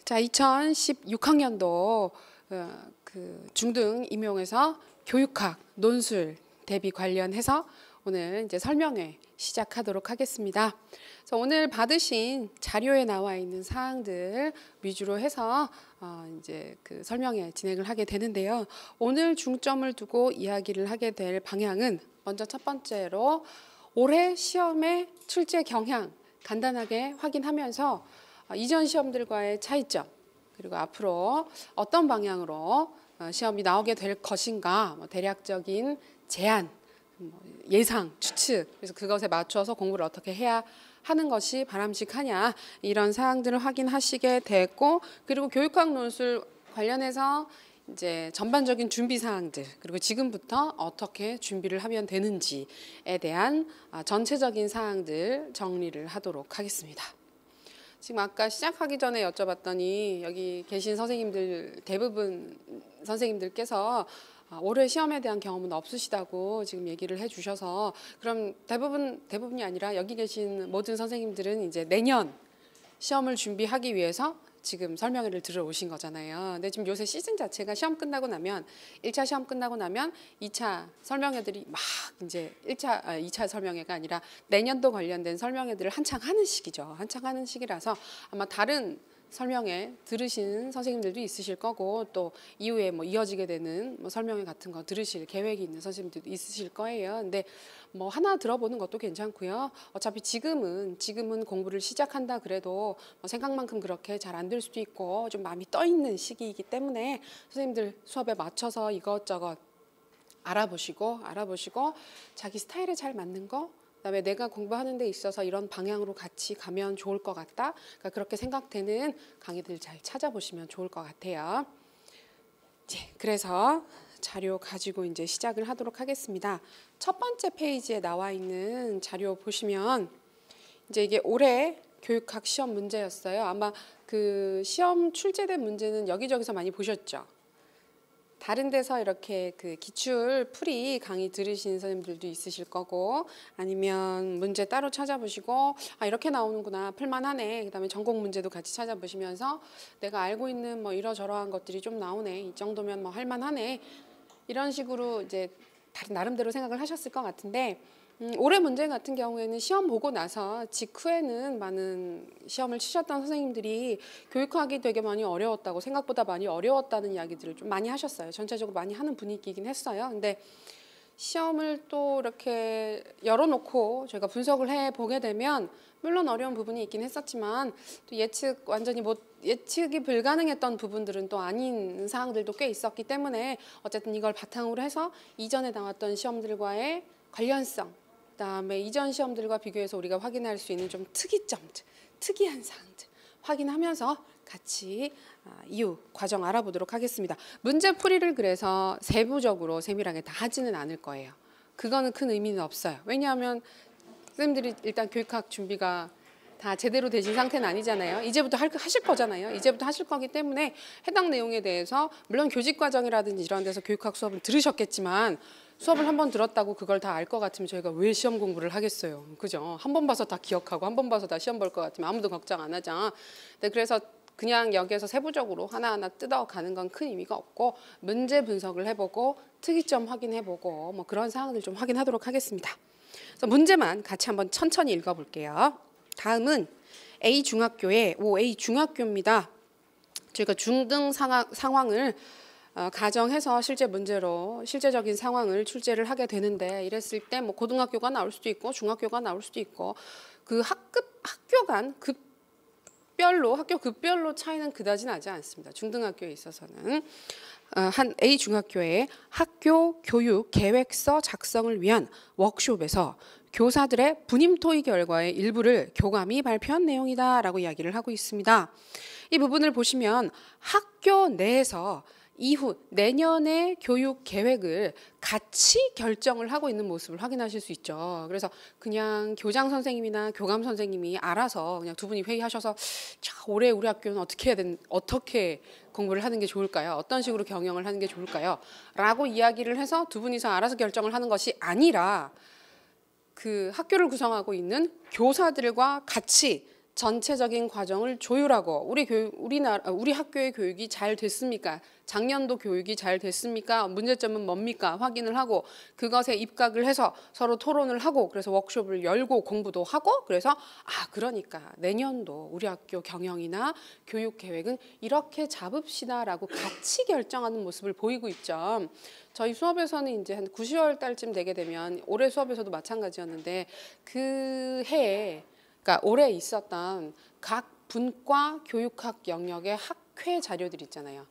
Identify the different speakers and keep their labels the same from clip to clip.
Speaker 1: 자, 2016학년도 그 중등 임용에서 교육학 논술 대비 관련해서 오늘 이제 설명회 시작하도록 하겠습니다. 그래서 오늘 받으신 자료에 나와 있는 사항들 위주로 해서 이제 그 설명회 진행을 하게 되는데요. 오늘 중점을 두고 이야기를 하게 될 방향은 먼저 첫 번째로 올해 시험의 출제 경향 간단하게 확인하면서 이전 시험들과의 차이점, 그리고 앞으로 어떤 방향으로 시험이 나오게 될 것인가, 대략적인 제안, 예상, 추측, 그래서 그것에 맞춰서 공부를 어떻게 해야 하는 것이 바람직하냐, 이런 사항들을 확인하시게 됐고, 그리고 교육학 논술 관련해서 이제 전반적인 준비 사항들, 그리고 지금부터 어떻게 준비를 하면 되는지에 대한 전체적인 사항들 정리를 하도록 하겠습니다. 지금 아까 시작하기 전에 여쭤봤더니 여기 계신 선생님들 대부분 선생님들께서 올해 시험에 대한 경험은 없으시다고 지금 얘기를 해주셔서, 그럼 대부분이 아니라 여기 계신 모든 선생님들은 이제 내년 시험을 준비하기 위해서 지금 설명회를 들어오신 거잖아요. 근데 지금 요새 시즌 자체가 시험 끝나고 나면 1차 시험 끝나고 나면 2차 설명회들이 막 이제 2차 설명회가 아니라 내년도 관련된 설명회들을 한창 하는 시기죠. 한창 하는 시기라서 아마 다른 설명회 들으신 선생님들도 있으실 거고, 또 이후에 이어지게 되는 설명회 같은 거 들으실 계획이 있는 선생님들도 있으실 거예요. 근데 하나 들어보는 것도 괜찮고요. 어차피 지금은 공부를 시작한다 그래도 생각만큼 그렇게 잘 안 될 수도 있고 좀 마음이 떠 있는 시기이기 때문에 선생님들 수업에 맞춰서 이것저것 알아보시고 자기 스타일에 잘 맞는 거, 그다음에 내가 공부하는 데 있어서 이런 방향으로 같이 가면 좋을 것 같다, 그러니까 그렇게 생각되는 강의들 잘 찾아보시면 좋을 것 같아요. 그래서 자료 가지고 이제 시작을 하도록 하겠습니다. 첫 번째 페이지에 나와 있는 자료 보시면 이제 이게 올해 교육학 시험 문제였어요. 아마 그 시험 출제된 문제는 여기저기서 많이 보셨죠. 다른 데서 이렇게 그 기출 풀이 강의 들으신 선생님들도 있으실 거고, 아니면 문제 따로 찾아보시고 이렇게 나오는구나, 풀만하네, 그다음에 전공 문제도 같이 찾아보시면서 내가 알고 있는 이러저러한 것들이 좀 나오네, 이 정도면 할만하네, 이런 식으로 이제 나름대로 생각을 하셨을 것 같은데, 올해 문제 같은 경우에는 시험 보고 나서 직후에는 많은 시험을 치셨던 선생님들이 교육학이 되게 많이 어려웠다고, 생각보다 많이 어려웠다는 이야기들을 좀 많이 하셨어요. 전체적으로 많이 하는 분위기이긴 했어요. 근데 시험을 또 이렇게 열어놓고 저희가 분석을 해보게 되면 물론 어려운 부분이 있긴 했었지만 또 예측이 불가능했던 부분들은 또 아닌 사항들도 꽤 있었기 때문에 어쨌든 이걸 바탕으로 해서 이전에 나왔던 시험들과의 관련성, 그다음에 이전 시험들과 비교해서 우리가 확인할 수 있는 좀 특이점들, 특이한 사항들 확인하면서 같이 이후 과정 알아보도록 하겠습니다. 문제 풀이를 그래서 세부적으로 세밀하게 다 하지는 않을 거예요. 그거는 큰 의미는 없어요. 왜냐하면 선생님들이 일단 교육학 준비가 다 제대로 되신 상태는 아니잖아요. 이제부터 하실 거잖아요. 이제부터 하실 거기 때문에 해당 내용에 대해서 물론 교직 과정이라든지 이런 데서 교육학 수업을 들으셨겠지만, 수업을 한 번 들었다고 그걸 다 알 것 같으면 저희가 왜 시험 공부를 하겠어요. 그죠? 한 번 봐서 다 기억하고 한 번 봐서 다 시험 볼 것 같으면 아무도 걱정 안 하잖아. 네, 그래서 그냥 여기에서 세부적으로 하나하나 뜯어가는 건 큰 의미가 없고, 문제 분석을 해보고 특이점 확인해보고 그런 사항을 좀 확인하도록 하겠습니다. 그래서 문제만 같이 한번 천천히 읽어볼게요. 다음은 A중학교의 A중학교입니다. 저희가 중등 상황을 가정해서 실제 문제로 실제적인 상황을 출제를 하게 되는데, 이랬을 때 고등학교가 나올 수도 있고 중학교가 나올 수도 있고, 그 학교 간 학교 급별로 차이는 그다지 나지 않습니다. 중등학교에 있어서는 한 A중학교의 학교 교육 계획서 작성을 위한 워크숍에서 교사들의 분임 토의 결과의 일부를 교감이 발표한 내용이다라고 이야기를 하고 있습니다. 이 부분을 보시면 학교 내에서 이후 내년의 교육 계획을 같이 결정을 하고 있는 모습을 확인하실 수 있죠. 그래서 그냥 교장 선생님이나 교감 선생님이 알아서 그냥 두 분이 회의하셔서 올해 우리 학교는 어떻게 공부를 하는 게 좋을까요? 어떤 식으로 경영을 하는 게 좋을까요? 라고 이야기를 해서 두 분이서 알아서 결정을 하는 것이 아니라 그 학교를 구성하고 있는 교사들과 같이 전체적인 과정을 조율하고 우리 학교의 교육이 잘 됐습니까? 작년도 교육이 잘 됐습니까? 문제점은 뭡니까? 확인을 하고 그것에 입각을 해서 서로 토론을 하고 그래서 워크숍을 열고 공부도 하고 그래서 그러니까 내년도 우리 학교 경영이나 교육 계획은 이렇게 잡읍시다라고 같이 결정하는 모습을 보이고 있죠. 저희 수업에서는 이제 한 9, 10월 달쯤 되게 되면 올해 수업에서도 마찬가지였는데 그 해에 그러니까 올해 있었던 각 분과 교육학 영역의 학회 자료들 있잖아요.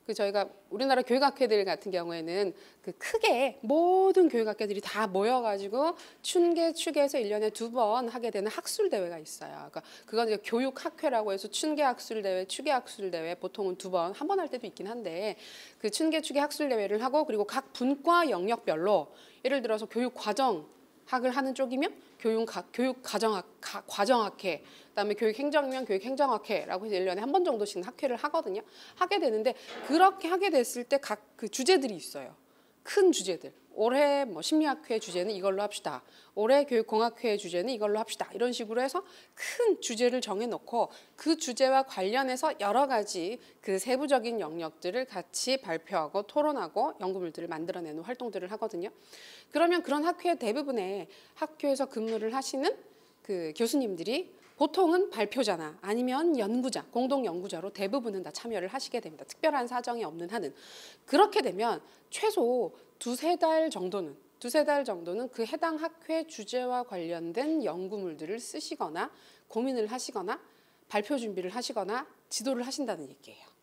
Speaker 1: 그 저희가 우리나라 교육학회들 같은 경우에는 그 크게 모든 교육학회들이 다 모여가지고 춘계, 축에서 1년에 2번 하게 되는 학술대회가 있어요. 그러니까 그건 이제 교육학회라고 해서 춘계 학술대회, 축계 학술대회 보통은 2번, 한 번 할 때도 있긴 한데 그 춘계, 축계 학술대회를 하고 그리고 각 분과 영역별로 예를 들어서 교육과정학을 하는 쪽이면 교육과정학, 과정학회, 그다음에 교육행정이면 교육행정학회라고 해서 1년에 한 번 정도씩 학회를 하거든요. 하게 되는데 그렇게 하게 됐을 때 각 그 주제들이 있어요. 큰 주제들. 올해 뭐 심리학회 주제는 이걸로 합시다. 올해 교육공학회 주제는 이걸로 합시다. 이런 식으로 해서 큰 주제를 정해놓고 그 주제와 관련해서 여러 가지 그 세부적인 영역들을 같이 발표하고 토론하고 연구물들을 만들어내는 활동들을 하거든요. 그러면 그런 학회 대부분의 학교에서 근무를 하시는 그 교수님들이 보통은 발표자나 아니면 연구자, 공동 연구자로 대부분은 다 참여를 하시게 됩니다. 특별한 사정이 없는 한은. 그렇게 되면 최소 두세 달 정도는 그 해당 학회 주제와 관련된 연구물들을 쓰시거나 고민을 하시거나 발표 준비를 하시거나 지도를 하신다는 얘기예요.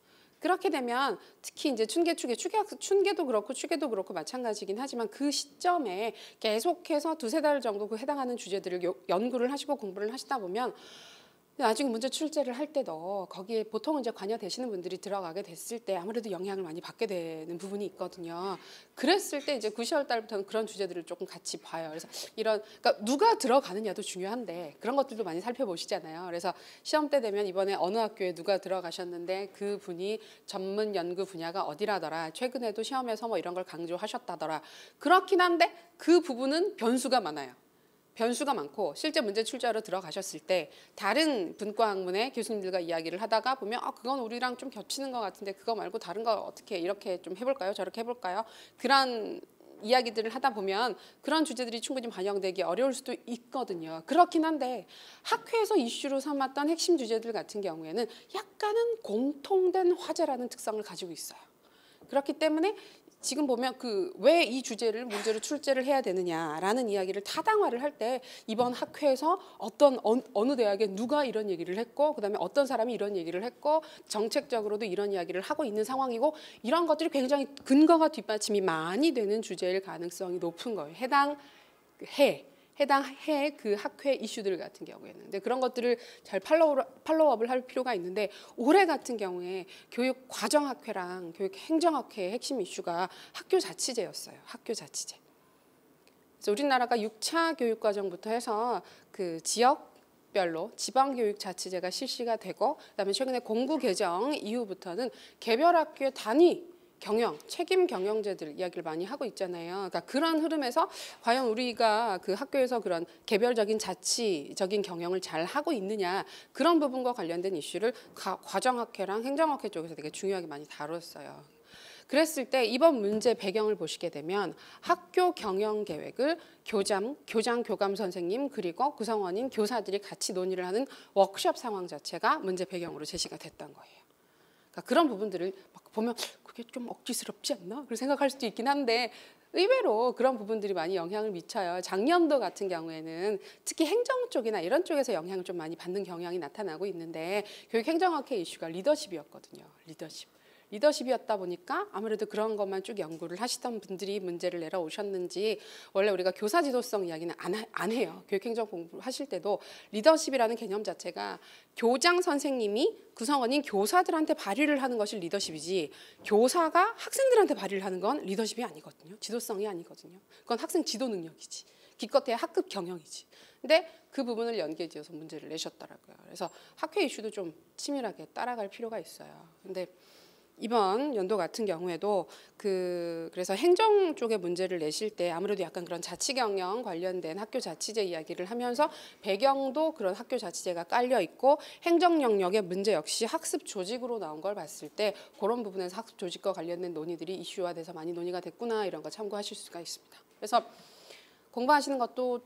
Speaker 1: 그렇게 되면 특히 이제 춘계도 그렇고 축계도 그렇고 마찬가지긴 하지만 그 시점에 계속해서 두세 달 정도 그 해당하는 주제들을 연구를 하시고 공부를 하시다 보면 나중에 문제 출제를 할 때도 거기에 보통 이제 관여되시는 분들이 들어가게 됐을 때 아무래도 영향을 많이 받게 되는 부분이 있거든요. 그랬을 때 이제 9, 10월 달부터는 그런 주제들을 조금 같이 봐요. 그래서 그러니까 누가 들어가느냐도 중요한데 그런 것들도 많이 살펴보시잖아요. 그래서 시험 때 되면 이번에 어느 학교에 누가 들어가셨는데 그 분이 전문 연구 분야가 어디라더라. 최근에도 시험에서 뭐 이런 걸 강조하셨다더라. 그렇긴 한데 그 부분은 변수가 많아요. 변수가 많고 실제 문제 출제하러 들어가셨을 때 다른 분과 학문의 교수님들과 이야기를 하다가 보면 그건 우리랑 좀 겹치는 것 같은데 그거 말고 다른 거 어떻게 이렇게 좀 해볼까요? 저렇게 해볼까요? 그런 이야기들을 하다 보면 그런 주제들이 충분히 반영되기 어려울 수도 있거든요. 그렇긴 한데 학회에서 이슈로 삼았던 핵심 주제들 같은 경우에는 약간은 공통된 화제라는 특성을 가지고 있어요. 그렇기 때문에 지금 보면 왜 이 주제를 문제로 출제를 해야 되느냐라는 이야기를 타당화를 할 때 이번 학회에서 어느 대학에 누가 이런 얘기를 했고 그다음에 어떤 사람이 이런 얘기를 했고 정책적으로도 이런 이야기를 하고 있는 상황이고 이런 것들이 굉장히 근거가 뒷받침이 많이 되는 주제일 가능성이 높은 거예요. 해당 해 그 학회 이슈들 같은 경우에는. 근데 그런 것들을 잘 팔로우업을 할 필요가 있는데 올해 같은 경우에 교육과정학회랑 교육행정학회의 핵심 이슈가 학교자치제였어요. 학교자치제. 그래서 우리나라가 6차 교육과정부터 해서 그 지역별로 지방교육자치제가 실시가 되고 그다음에 최근에 공부 개정 이후부터는 개별 학교의 단위 책임 경영제들 이야기를 많이 하고 있잖아요. 그러니까 그런 흐름에서 과연 우리가 그 학교에서 그런 개별적인 자치적인 경영을 잘 하고 있느냐 그런 부분과 관련된 이슈를 과정학회랑 행정학회 쪽에서 되게 중요하게 많이 다뤘어요. 그랬을 때 이번 문제 배경을 보시게 되면 학교 경영 계획을 교장, 교감 선생님 그리고 구성원인 교사들이 같이 논의를 하는 워크숍 상황 자체가 문제 배경으로 제시가 됐던 거예요. 그러니까 그런 부분들을 막 보면 그게 좀 억지스럽지 않나? 그렇게 생각할 수도 있긴 한데 의외로 그런 부분들이 많이 영향을 미쳐요. 작년도 같은 경우에는 특히 행정 쪽이나 이런 쪽에서 영향을 좀 많이 받는 경향이 나타나고 있는데 교육행정학회 이슈가 리더십이었거든요. 리더십이었다 보니까 아무래도 그런 것만 쭉 연구를 하시던 분들이 문제를 내려오셨는지 원래 우리가 교사 지도성 이야기는 안 해요. 교육행정 공부하실 때도 리더십이라는 개념 자체가 교장 선생님이 구성원인 교사들한테 발휘를 하는 것이 리더십이지 교사가 학생들한테 발휘를 하는 건 리더십이 아니거든요. 지도성이 아니거든요. 그건 학생 지도 능력이지. 기껏해야 학급 경영이지. 근데 그 부분을 연계지어서 문제를 내셨더라고요. 그래서 학회 이슈도 좀 치밀하게 따라갈 필요가 있어요. 근데 이번 연도 같은 경우에도 그래서 행정 쪽의 문제를 내실 때 아무래도 약간 그런 자치 경영 관련된 학교 자치제 이야기를 하면서 배경도 그런 학교 자치제가 깔려 있고 행정 영역의 문제 역시 학습 조직으로 나온 걸 봤을 때 그런 부분에서 학습 조직과 관련된 논의들이 이슈화돼서 많이 논의가 됐구나 이런 거 참고하실 수가 있습니다. 그래서 공부하시는 것도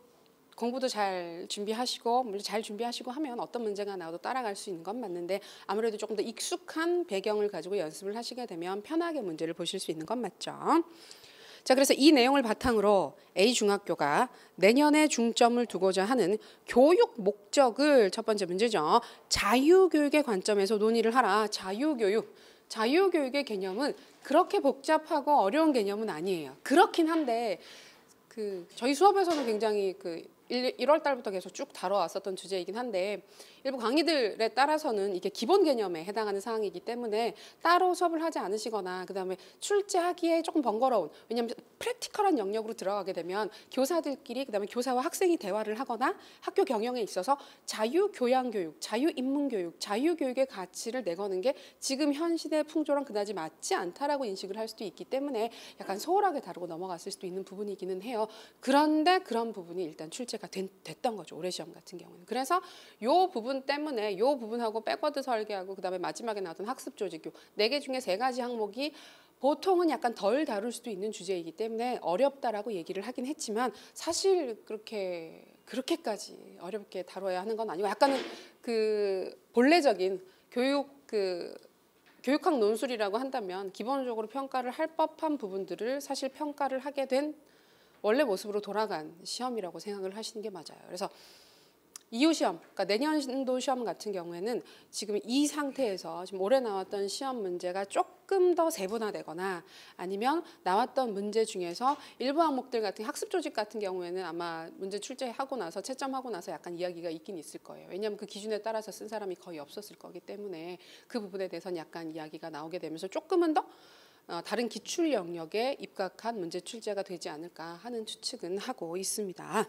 Speaker 1: 공부도 잘 준비하시고 물론 잘 준비하시고 하면 어떤 문제가 나와도 따라갈 수 있는 건 맞는데 아무래도 조금 더 익숙한 배경을 가지고 연습을 하시게 되면 편하게 문제를 보실 수 있는 건 맞죠. 자, 그래서 이 내용을 바탕으로 A중학교가 내년에 중점을 두고자 하는 교육 목적을 첫 번째 문제죠. 자유교육의 관점에서 논의를 하라. 자유교육. 자유교육의 개념은 그렇게 복잡하고 어려운 개념은 아니에요. 그렇긴 한데 저희 수업에서는 굉장히 1월 달부터 계속 쭉 다뤄왔었던 주제이긴 한데 일부 강의들에 따라서는 이게 기본 개념에 해당하는 사항이기 때문에 따로 수업을 하지 않으시거나 그다음에 출제하기에 조금 번거로운 왜냐하면 프랙티컬한 영역으로 들어가게 되면 교사들끼리 그다음에 교사와 학생이 대화를 하거나 학교 경영에 있어서 자유교양교육, 자유인문교육, 자유교육의 가치를 내거는 게 지금 현 시대 풍조랑 그다지 맞지 않다라고 인식을 할 수도 있기 때문에 약간 소홀하게 다루고 넘어갔을 수도 있는 부분이기는 해요. 그런데 그런 부분이 일단 출제가 됐던 거죠. 올해 시험 같은 경우는. 그래서 요 부분 때문에 요 부분하고 백워드 설계하고 그다음에 마지막에 나왔던 학습 조직 요 4개 중에 3가지 항목이 보통은 약간 덜 다룰 수도 있는 주제이기 때문에 어렵다라고 얘기를 하긴 했지만 사실 그렇게까지 어렵게 다뤄야 하는 건 아니고 약간은 본래적인 교육학 논술이라고 한다면 기본적으로 평가를 할 법한 부분들을 사실 평가를 하게 된 원래 모습으로 돌아간 시험이라고 생각을 하시는 게 맞아요. 그래서 이후 시험, 그러니까 내년도 시험 같은 경우에는 지금 이 상태에서 지금 올해 나왔던 시험 문제가 조금 더 세분화되거나 아니면 나왔던 문제 중에서 일부 항목들 같은 학습 조직 같은 경우에는 아마 문제 출제하고 나서 채점하고 나서 약간 이야기가 있긴 있을 거예요. 왜냐하면 그 기준에 따라서 쓴 사람이 거의 없었을 거기 때문에 그 부분에 대해서는 약간 이야기가 나오게 되면서 조금은 더 다른 기출 영역에 입각한 문제 출제가 되지 않을까 하는 추측은 하고 있습니다.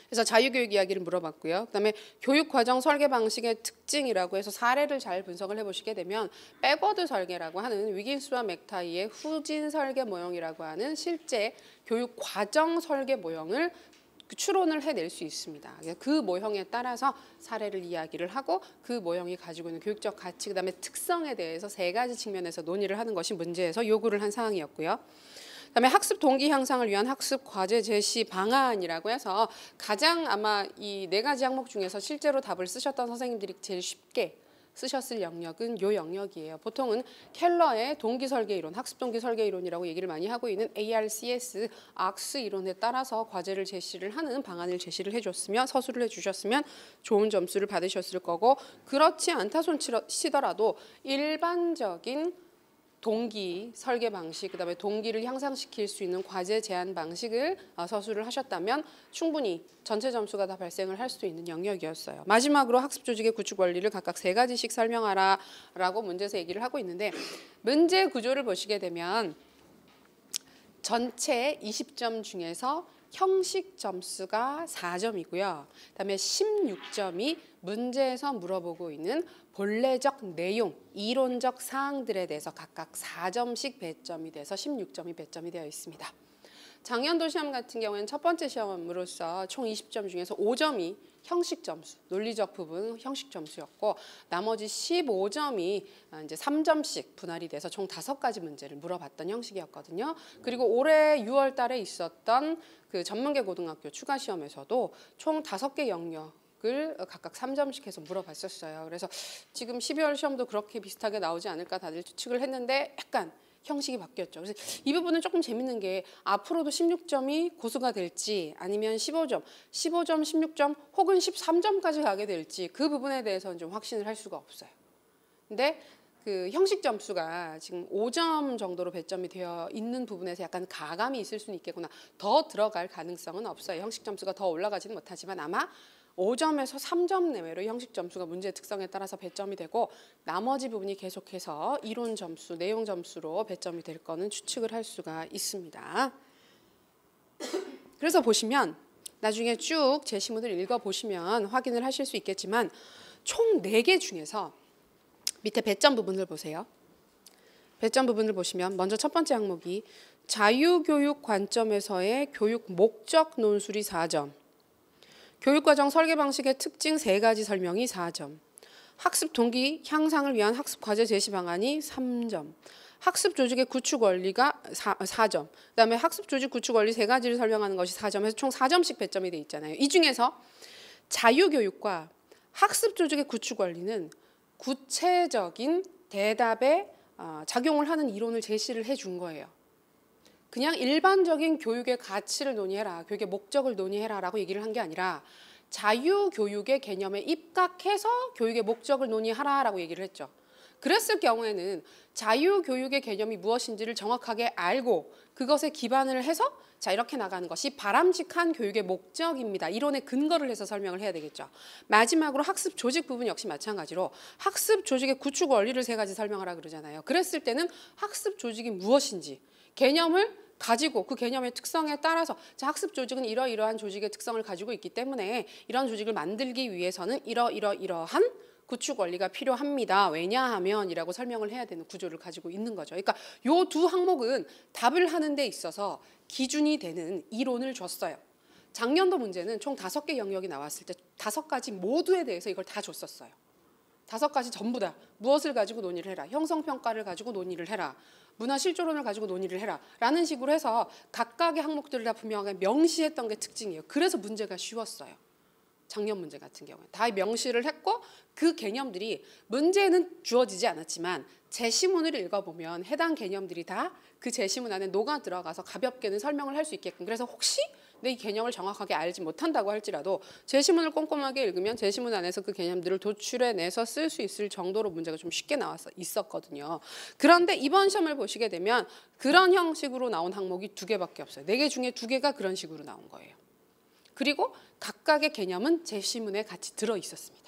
Speaker 1: 그래서 자유교육 이야기를 물어봤고요. 그다음에 교육과정 설계 방식의 특징이라고 해서 사례를 잘 분석을 해보시게 되면 백워드 설계라고 하는 위긴스와 맥타이의 후진 설계 모형이라고 하는 실제 교육과정 설계 모형을 추론을 해낼 수 있습니다. 그 모형에 따라서 사례를 이야기를 하고 그 모형이 가지고 있는 교육적 가치 그다음에 특성에 대해서 3가지 측면에서 논의를 하는 것이 문제에서 요구를 한 사항이었고요. 그다음에 학습 동기 향상을 위한 학습 과제 제시 방안이라고 해서 가장 아마 이 4가지 항목 중에서 실제로 답을 쓰셨던 선생님들이 제일 쉽게 쓰셨을 영역은 요 영역이에요. 보통은 켈러의 동기 설계 이론, 학습 동기 설계 이론이라고 얘기를 많이 하고 있는 ARCS, ARCS 이론에 따라서 과제를 제시를 하는 방안을 제시를 해줬으면 서술을 해주셨으면 좋은 점수를 받으셨을 거고 그렇지 않다 손치더라도 일반적인 동기 설계 방식, 그다음에 동기를 향상시킬 수 있는 과제 제안 방식을 서술을 하셨다면 충분히 전체 점수가 다 발생을 할 수 있는 영역이었어요. 마지막으로 학습 조직의 구축 원리를 각각 3가지씩 설명하라라고 문제에서 얘기를 하고 있는데 문제 구조를 보시게 되면 전체 20점 중에서 형식 점수가 4점이고요. 그다음에 16점이 문제에서 물어보고 있는 본래적 내용, 이론적 사항들에 대해서 각각 4점씩 배점이 돼서 16점이 배점이 되어 있습니다. 작년도 시험 같은 경우에는 첫 번째 시험으로서 총 20점 중에서 5점이 형식 점수, 논리적 부분 형식 점수였고 나머지 15점이 이제 3점씩 분할이 돼서 총 5가지 문제를 물어봤던 형식이었거든요. 그리고 올해 6월 달에 있었던 그 전문계 고등학교 추가 시험에서도 총 5개 영역을 각각 3점씩 해서 물어봤었어요. 그래서 지금 12월 시험도 그렇게 비슷하게 나오지 않을까 다들 추측을 했는데 약간 형식이 바뀌었죠. 그래서 이 부분은 조금 재밌는 게 앞으로도 16점이 고수가 될지 아니면 15점, 16점 혹은 13점까지 가게 될지 그 부분에 대해서는 좀 확신을 할 수가 없어요. 근데 그 형식 점수가 지금 5점 정도로 배점이 되어 있는 부분에서 약간 가감이 있을 수는 있겠구나. 더 들어갈 가능성은 없어요. 형식 점수가 더 올라가지는 못하지만 아마 5점에서 3점 내외로 형식 점수가 문제의 특성에 따라서 배점이 되고 나머지 부분이 계속해서 이론 점수, 내용 점수로 배점이 될 거는 추측을 할 수가 있습니다. 그래서 보시면 나중에 쭉 제시문을 읽어보시면 확인을 하실 수 있겠지만 총 4개 중에서 밑에 배점 부분을 보세요. 배점 부분을 보시면 먼저 첫 번째 항목이 자유교육 관점에서의 교육 목적 논술이 4점, 교육과정 설계 방식의 특징 3가지 설명이 4점, 학습 동기 향상을 위한 학습 과제 제시 방안이 3점, 학습 조직의 구축 원리가 4점, 그다음에 학습 조직 구축 원리 3가지를 설명하는 것이 4점에서 총 4점씩 배점이 돼 있잖아요. 이 중에서 자유교육과 학습 조직의 구축 원리는 구체적인 대답에 작용을 하는 이론을 제시를 해준 거예요. 그냥 일반적인 교육의 가치를 논의해라, 교육의 목적을 논의해라 라고 얘기를 한 게 아니라 자유교육의 개념에 입각해서 교육의 목적을 논의하라라고 얘기를 했죠. 그랬을 경우에는 자유교육의 개념이 무엇인지를 정확하게 알고 그것에 기반을 해서 자 이렇게 나가는 것이 바람직한 교육의 목적입니다. 이론에 근거를 해서 설명을 해야 되겠죠. 마지막으로 학습 조직 부분 역시 마찬가지로 학습 조직의 구축 원리를 3가지 설명하라 그러잖아요. 그랬을 때는 학습 조직이 무엇인지 개념을 가지고 그 개념의 특성에 따라서 자, 학습 조직은 이러이러한 조직의 특성을 가지고 있기 때문에 이런 조직을 만들기 위해서는 이러이러한 구축 원리가 필요합니다. 왜냐하면 이라고 설명을 해야 되는 구조를 가지고 있는 거죠. 그러니까 요 두 항목은 답을 하는 데 있어서 기준이 되는 이론을 줬어요. 작년도 문제는 총 5개 영역이 나왔을 때 5가지 모두에 대해서 이걸 다 줬었어요. 5가지 전부 다 무엇을 가지고 논의를 해라. 형성평가를 가지고 논의를 해라. 문화실조론을 가지고 논의를 해라. 라는 식으로 해서 각각의 항목들을 다 분명하게 명시했던 게 특징이에요. 그래서 문제가 쉬웠어요. 작년 문제 같은 경우에 다 명시를 했고 그 개념들이 문제는 주어지지 않았지만 제시문을 읽어보면 해당 개념들이 다 그 제시문 안에 녹아 들어가서 가볍게는 설명을 할 수 있게끔 그래서 혹시 내 이 개념을 정확하게 알지 못한다고 할지라도 제시문을 꼼꼼하게 읽으면 제시문 안에서 그 개념들을 도출해내서 쓸 수 있을 정도로 문제가 좀 쉽게 있었거든요. 그런데 이번 시험을 보시게 되면 그런 형식으로 나온 항목이 2개밖에 없어요. 4개 중에 2개가 그런 식으로 나온 거예요. 그리고 각각의 개념은 제시문에 같이 들어있었습니다.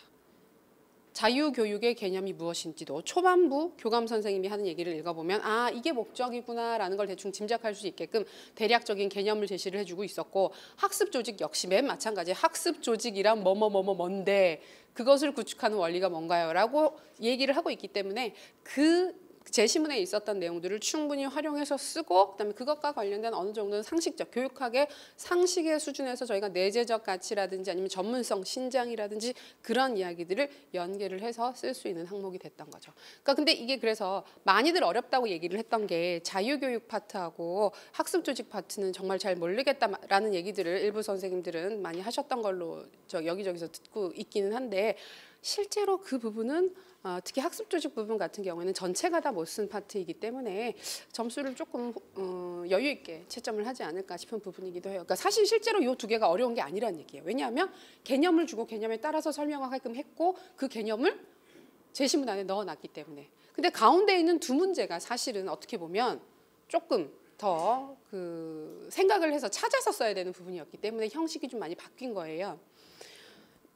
Speaker 1: 자유교육의 개념이 무엇인지도 초반부 교감 선생님이 하는 얘기를 읽어보면 아 이게 목적이구나 라는 걸 대충 짐작할 수 있게끔 대략적인 개념을 제시를 해주고 있었고 학습조직 역시 맨 마찬가지 학습조직이란 뭔데 그것을 구축하는 원리가 뭔가요? 라고 얘기를 하고 있기 때문에 그 제시문에 있었던 내용들을 충분히 활용해서 쓰고 그다음에 그것과 관련된 어느 정도는 상식적, 교육학의 상식의 수준에서 저희가 내재적 가치라든지 아니면 전문성, 신장이라든지 그런 이야기들을 연계를 해서 쓸 수 있는 항목이 됐던 거죠. 그러니까 근데 이게 그래서 많이들 어렵다고 얘기를 했던 게 자유교육 파트하고 학습조직 파트는 정말 잘 모르겠다라는 얘기들을 일부 선생님들은 많이 하셨던 걸로 저 여기저기서 듣고 있기는 한데 실제로 그 부분은 특히 학습조직 부분 같은 경우에는 전체가 다 못 쓴 파트이기 때문에 점수를 조금 여유 있게 채점을 하지 않을까 싶은 부분이기도 해요. 그러니까 사실 실제로 이 2개가 어려운 게 아니라는 얘기예요. 왜냐하면 개념을 주고 개념에 따라서 설명하게끔 했고 그 개념을 제시문 안에 넣어놨기 때문에. 근데 가운데 있는 2문제가 사실은 어떻게 보면 조금 더 그 생각을 해서 찾아서 써야 되는 부분이었기 때문에 형식이 좀 많이 바뀐 거예요.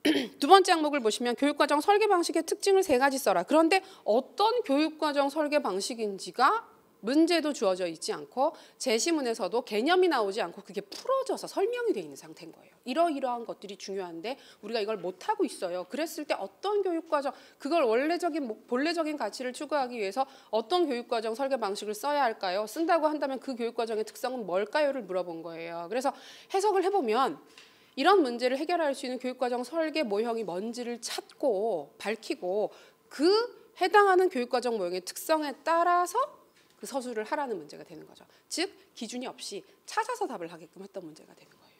Speaker 1: 2번째 항목을 보시면 교육과정 설계 방식의 특징을 3가지 써라. 그런데 어떤 교육과정 설계 방식인지가 문제도 주어져 있지 않고 제시문에서도 개념이 나오지 않고 그게 풀어져서 설명이 되어 있는 상태인 거예요. 이러이러한 것들이 중요한데 우리가 이걸 못하고 있어요. 그랬을 때 어떤 교육과정, 그걸 본래적인 가치를 추구하기 위해서 어떤 교육과정 설계 방식을 써야 할까요? 쓴다고 한다면 그 교육과정의 특성은 뭘까요?를 물어본 거예요. 그래서 해석을 해보면 이런 문제를 해결할 수 있는 교육과정 설계 모형이 뭔지를 찾고 밝히고 그 해당하는 교육과정 모형의 특성에 따라서 그 서술을 하라는 문제가 되는 거죠. 즉 기준이 없이 찾아서 답을 하게끔 했던 문제가 되는 거예요.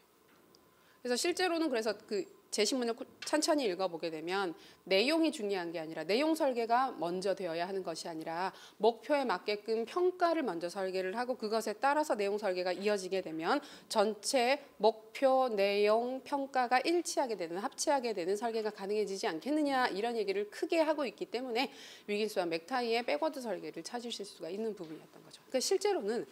Speaker 1: 그래서 실제로는 그래서 그 제시문을 천천히 읽어보게 되면 내용이 중요한 게 아니라 내용 설계가 먼저 되어야 하는 것이 아니라 목표에 맞게끔 평가를 먼저 설계를 하고 그것에 따라서 내용 설계가 이어지게 되면 전체 목표, 내용, 평가가 일치하게 되는 합치하게 되는 설계가 가능해지지 않겠느냐 이런 얘기를 크게 하고 있기 때문에 위기수와 맥타이의 백워드 설계를 찾으실 수가 있는 부분이었던 거죠. 그러니까 실제로는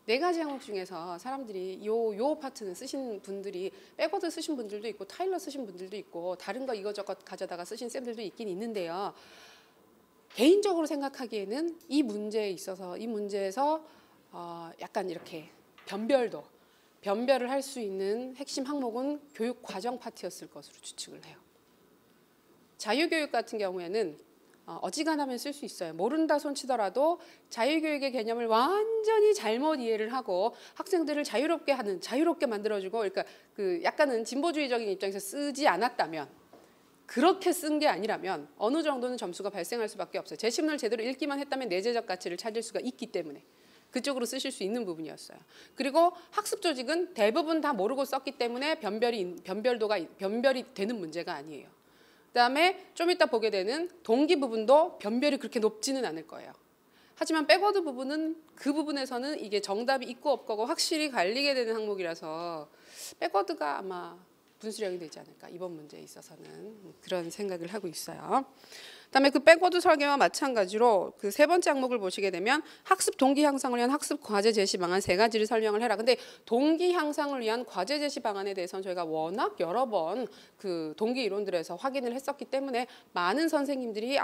Speaker 1: 4가지 항목 중에서 사람들이 요 파트는 쓰신 분들이 백워드 쓰신 분들도 있고 타일러 쓰신 분들도 있고 다른 거 이거저것 가져다가 쓰신 쌤들도 있긴 있는데요. 개인적으로 생각하기에는 이 문제에 있어서 이 문제에서 약간 이렇게 변별을 할 수 있는 핵심 항목은 교육 과정 파트였을 것으로 추측을 해요. 자유교육 같은 경우에는 어지간하면 쓸 수 있어요. 모른다 손치더라도 자유교육의 개념을 완전히 잘못 이해를 하고 학생들을 자유롭게 만들어주고, 그러니까 그 약간은 진보주의적인 입장에서 쓰지 않았다면, 그렇게 쓴 게 아니라면 어느 정도는 점수가 발생할 수밖에 없어요. 제시문을 제대로 읽기만 했다면 내재적 가치를 찾을 수가 있기 때문에 그쪽으로 쓰실 수 있는 부분이었어요. 그리고 학습 조직은 대부분 다 모르고 썼기 때문에 변별이 되는 문제가 아니에요. 그다음에 좀 이따 보게 되는 동기 부분도 변별이 그렇게 높지는 않을 거예요. 하지만 백워드 부분은 그 부분에서는 이게 정답이 있고 없고가 확실히 갈리게 되는 항목이라서 백워드가 아마 분수령이 되지 않을까, 이번 문제에 있어서는 그런 생각을 하고 있어요. 그다음에 그 백워드 설계와 마찬가지로 그 세 번째 항목을 보시게 되면 학습 동기 향상을 위한 학습 과제 제시 방안 세 가지를 설명을 해라. 근데 동기 향상을 위한 과제 제시 방안에 대해서는 저희가 워낙 여러 번 그 동기 이론들에서 확인을 했었기 때문에 많은 선생님들이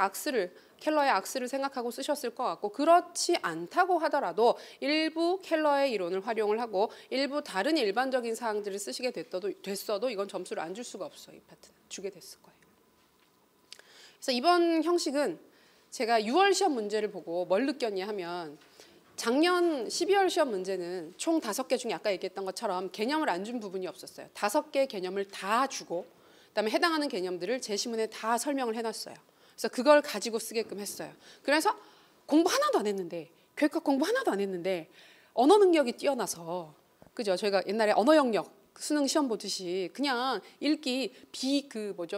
Speaker 1: 켈러의 악스를 생각하고 쓰셨을 것 같고, 그렇지 않다고 하더라도 일부 켈러의 이론을 활용을 하고 일부 다른 일반적인 사항들을 쓰시게 됐어도 이건 점수를 안 줄 수가 없어요. 이 파트는 주게 됐을 거예요. 그래서 이번 형식은 제가 6월 시험 문제를 보고 뭘 느꼈냐 하면, 작년 12월 시험 문제는 총 5개 중에 아까 얘기했던 것처럼 개념을 안 준 부분이 없었어요. 5개의 개념을 다 주고 그다음에 해당하는 개념들을 제시문에 다 설명을 해놨어요. 그래서 그걸 가지고 쓰게끔 했어요. 그래서 공부 하나도 안 했는데, 교육학 공부 하나도 안 했는데 언어 능력이 뛰어나서, 그죠? 저희가 옛날에 언어 영역 수능 시험 보듯이 그냥 읽기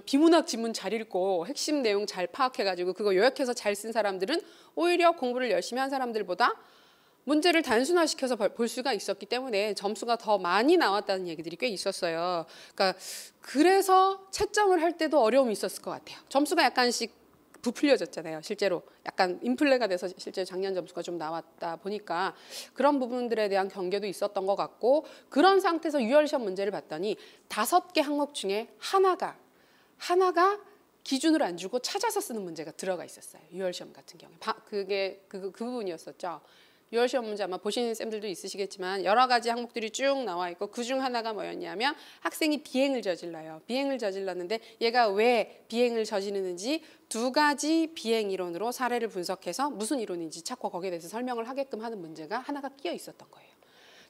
Speaker 1: 비문학 지문 잘 읽고 핵심 내용 잘 파악해가지고 그거 요약해서 잘 쓴 사람들은 오히려 공부를 열심히 한 사람들보다 문제를 단순화시켜서 볼 수가 있었기 때문에 점수가 더 많이 나왔다는 얘기들이 꽤 있었어요. 그러니까 그래서 채점을 할 때도 어려움이 있었을 것 같아요. 점수가 약간씩 부풀려졌잖아요. 실제로 약간 인플레가 돼서 실제 작년 점수가 좀 나왔다 보니까 그런 부분들에 대한 경계도 있었던 것 같고, 그런 상태에서 6월 시험 문제를 봤더니 5개 항목 중에 하나가 기준을 안 주고 찾아서 쓰는 문제가 들어가 있었어요. 6월 시험 같은 경우에 그게 그 부분이었었죠. 6월 시험 문제 아마 보시는 쌤들도 있으시겠지만 여러 가지 항목들이 쭉 나와 있고, 그중 하나가 뭐였냐면 학생이 비행을 저질러요. 비행을 저질렀는데 얘가 왜 비행을 저지르는지 2가지 비행 이론으로 사례를 분석해서 무슨 이론인지 찾고 거기에 대해서 설명을 하게끔 하는 문제가 하나가 끼어 있었던 거예요.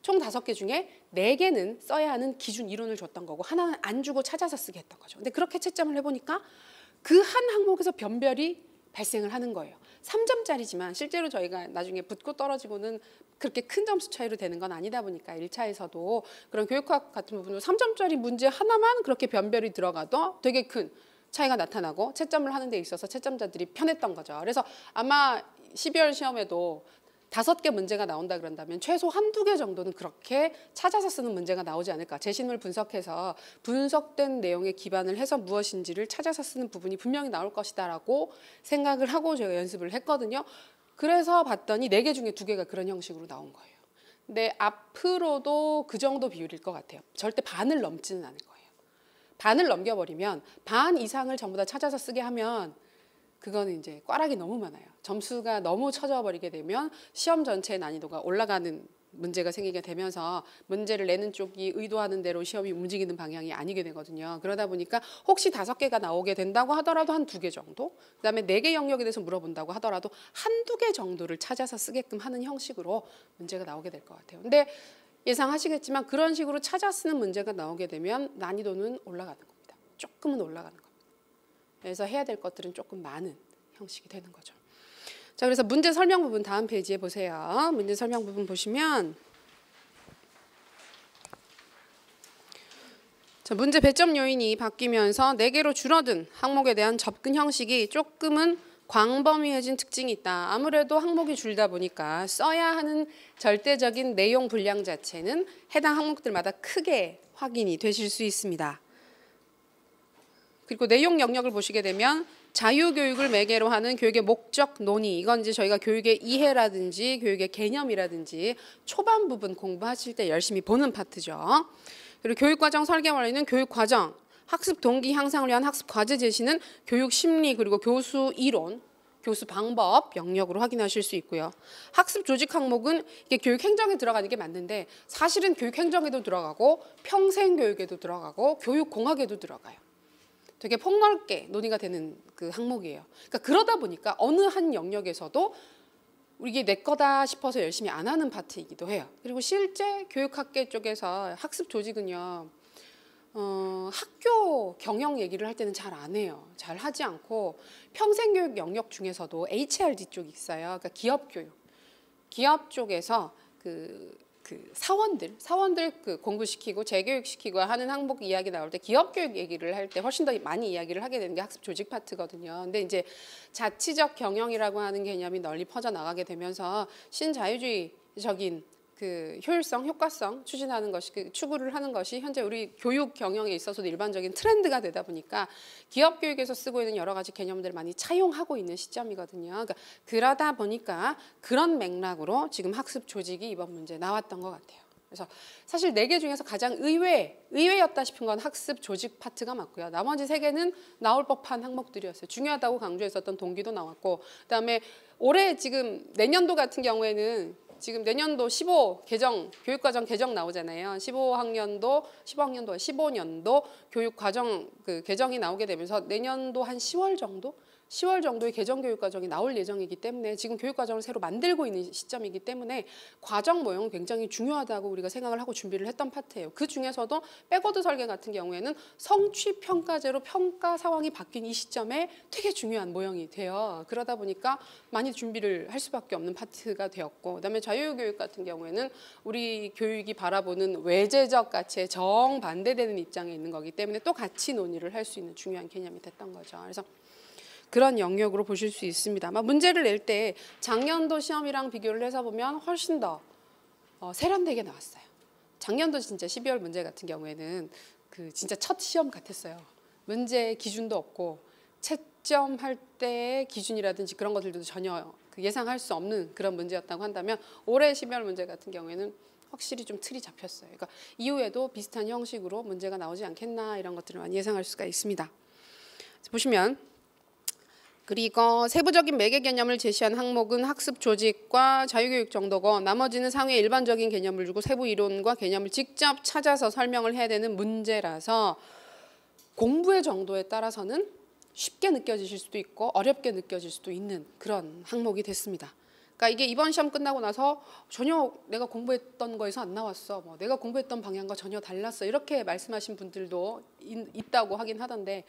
Speaker 1: 총 5개 중에 4개는 써야 하는 기준 이론을 줬던 거고 하나는 안 주고 찾아서 쓰게 했던 거죠. 근데 그렇게 채점을 해보니까 그 한 항목에서 변별이 발생을 하는 거예요. 3점짜리지만 실제로 저희가 나중에 붙고 떨어지고는 그렇게 큰 점수 차이로 되는 건 아니다 보니까 1차에서도 그런 교육학 같은 부분으로 3점짜리 문제 하나만 그렇게 변별이 들어가도 되게 큰 차이가 나타나고 채점을 하는 데 있어서 채점자들이 편했던 거죠. 그래서 아마 12월 시험에도 5개 문제가 나온다 그런다면 최소 1~2개 정도는 그렇게 찾아서 쓰는 문제가 나오지 않을까. 제시문을 분석해서 분석된 내용에 기반을 해서 무엇인지를 찾아서 쓰는 부분이 분명히 나올 것이다라고 생각을 하고 제가 연습을 했거든요. 그래서 봤더니 4개 중에 2개가 그런 형식으로 나온 거예요. 근데 앞으로도 그 정도 비율일 것 같아요. 절대 반을 넘지는 않을 거예요. 반을 넘겨버리면 반 이상을 전부 다 찾아서 쓰게 하면 그거는 이제 꽈락이 너무 많아요. 점수가 너무 쳐져 버리게 되면 시험 전체의 난이도가 올라가는 문제가 생기게 되면서 문제를 내는 쪽이 의도하는 대로 시험이 움직이는 방향이 아니게 되거든요. 그러다 보니까 혹시 5개가 나오게 된다고 하더라도 한 2개 정도, 그다음에 4개 영역에 대해서 물어본다고 하더라도 1~2개 정도를 찾아서 쓰게끔 하는 형식으로 문제가 나오게 될 것 같아요. 근데 예상하시겠지만 그런 식으로 찾아 쓰는 문제가 나오게 되면 난이도는 올라가는 겁니다. 조금은 올라가는 겁니다. 그래서 해야 될 것들은 조금 많은 형식이 되는 거죠. 자, 그래서 문제 설명 부분 다음 페이지에 보세요. 문제 설명 부분 보시면 자, 문제 배점 요인이 바뀌면서 4개로 줄어든 항목에 대한 접근 형식이 조금은 광범위해진 특징이 있다. 아무래도 항목이 줄다 보니까 써야 하는 절대적인 내용 분량 자체는 해당 항목들마다 크게 확인이 되실 수 있습니다. 그리고 내용 영역을 보시게 되면 자유교육을 매개로 하는 교육의 목적 논의, 이건 이제 저희가 교육의 이해라든지 교육의 개념이라든지 초반 부분 공부하실 때 열심히 보는 파트죠. 그리고 교육과정 설계 원리는 교육과정, 학습 동기 향상을 위한 학습 과제 제시는 교육 심리 그리고 교수 이론, 교수 방법 영역으로 확인하실 수 있고요. 학습 조직 항목은 이게 교육 행정에 들어가는 게 맞는데 사실은 교육 행정에도 들어가고 평생 교육에도 들어가고 교육 공학에도 들어가요. 되게 폭넓게 논의가 되는 그 항목이에요. 그러니까 그러다 보니까 어느 한 영역에서도 이게 내 거다 싶어서 열심히 안 하는 파트이기도 해요. 그리고 실제 교육학계 쪽에서 학습 조직은요. 학교 경영 얘기를 할 때는 잘 안 해요. 잘 하지 않고 평생교육 영역 중에서도 HRD 쪽이 있어요. 그러니까 기업교육. 기업 쪽에서 그 사원들 그 공부시키고 재교육시키고 하는 항목 이야기 나올 때 기업교육 얘기를 할 때 훨씬 더 많이 이야기를 하게 되는 게 학습 조직 파트거든요. 근데 이제 자치적 경영이라고 하는 개념이 널리 퍼져나가게 되면서 신자유주의적인 그 효율성, 효과성 추진하는 것이 추구를 하는 것이 현재 우리 교육 경영에 있어서도 일반적인 트렌드가 되다 보니까 기업 교육에서 쓰고 있는 여러 가지 개념들을 많이 차용하고 있는 시점이거든요. 그러니까 그러다 보니까 그런 맥락으로 지금 학습 조직이 이번 문제에 나왔던 것 같아요. 그래서 사실 4개 중에서 가장 의외였다 싶은 건 학습 조직 파트가 맞고요. 나머지 3개는 나올 법한 항목들이었어요. 중요하다고 강조했었던 동기도 나왔고, 그다음에 올해 지금 내년도 같은 경우에는 지금 내년도 15 개정 교육과정 개정 나오잖아요. 15년도 교육과정 그 개정이 나오게 되면서 내년도 한 10월 정도의 개정 교육과정이 나올 예정이기 때문에 지금 교육과정을 새로 만들고 있는 시점이기 때문에 과정 모형은 굉장히 중요하다고 우리가 생각을 하고 준비를 했던 파트예요. 그 중에서도 백워드 설계 같은 경우에는 성취평가제로 평가 상황이 바뀐 이 시점에 되게 중요한 모형이 돼요. 그러다 보니까 많이 준비를 할 수밖에 없는 파트가 되었고, 그다음에 자유교육 같은 경우에는 우리 교육이 바라보는 외제적 가치에 정반대되는 입장에 있는 거기 때문에 또 같이 논의를 할 수 있는 중요한 개념이 됐던 거죠. 그래서 그런 영역으로 보실 수 있습니다. 문제를 낼 때 작년도 시험이랑 비교를 해서 보면 훨씬 더 세련되게 나왔어요. 작년도 진짜 12월 문제 같은 경우에는 그 진짜 첫 시험 같았어요. 문제 기준도 없고 채점할 때의 기준이라든지 그런 것들도 전혀 예상할 수 없는 그런 문제였다고 한다면 올해 12월 문제 같은 경우에는 확실히 좀 틀이 잡혔어요. 그러니까 이후에도 비슷한 형식으로 문제가 나오지 않겠나 이런 것들을 많이 예상할 수가 있습니다. 보시면 그리고 세부적인 매개 개념을 제시한 항목은 학습 조직과 자유교육 정도고, 나머지는 상위에 일반적인 개념을 주고 세부 이론과 개념을 직접 찾아서 설명을 해야 되는 문제라서 공부의 정도에 따라서는 쉽게 느껴지실 수도 있고 어렵게 느껴질 수도 있는 그런 항목이 됐습니다. 그러니까 이게 이번 시험 끝나고 나서 전혀 내가 공부했던 거에서 안 나왔어, 내가 공부했던 방향과 전혀 달랐어, 이렇게 말씀하신 분들도 있다고 하긴 하던데,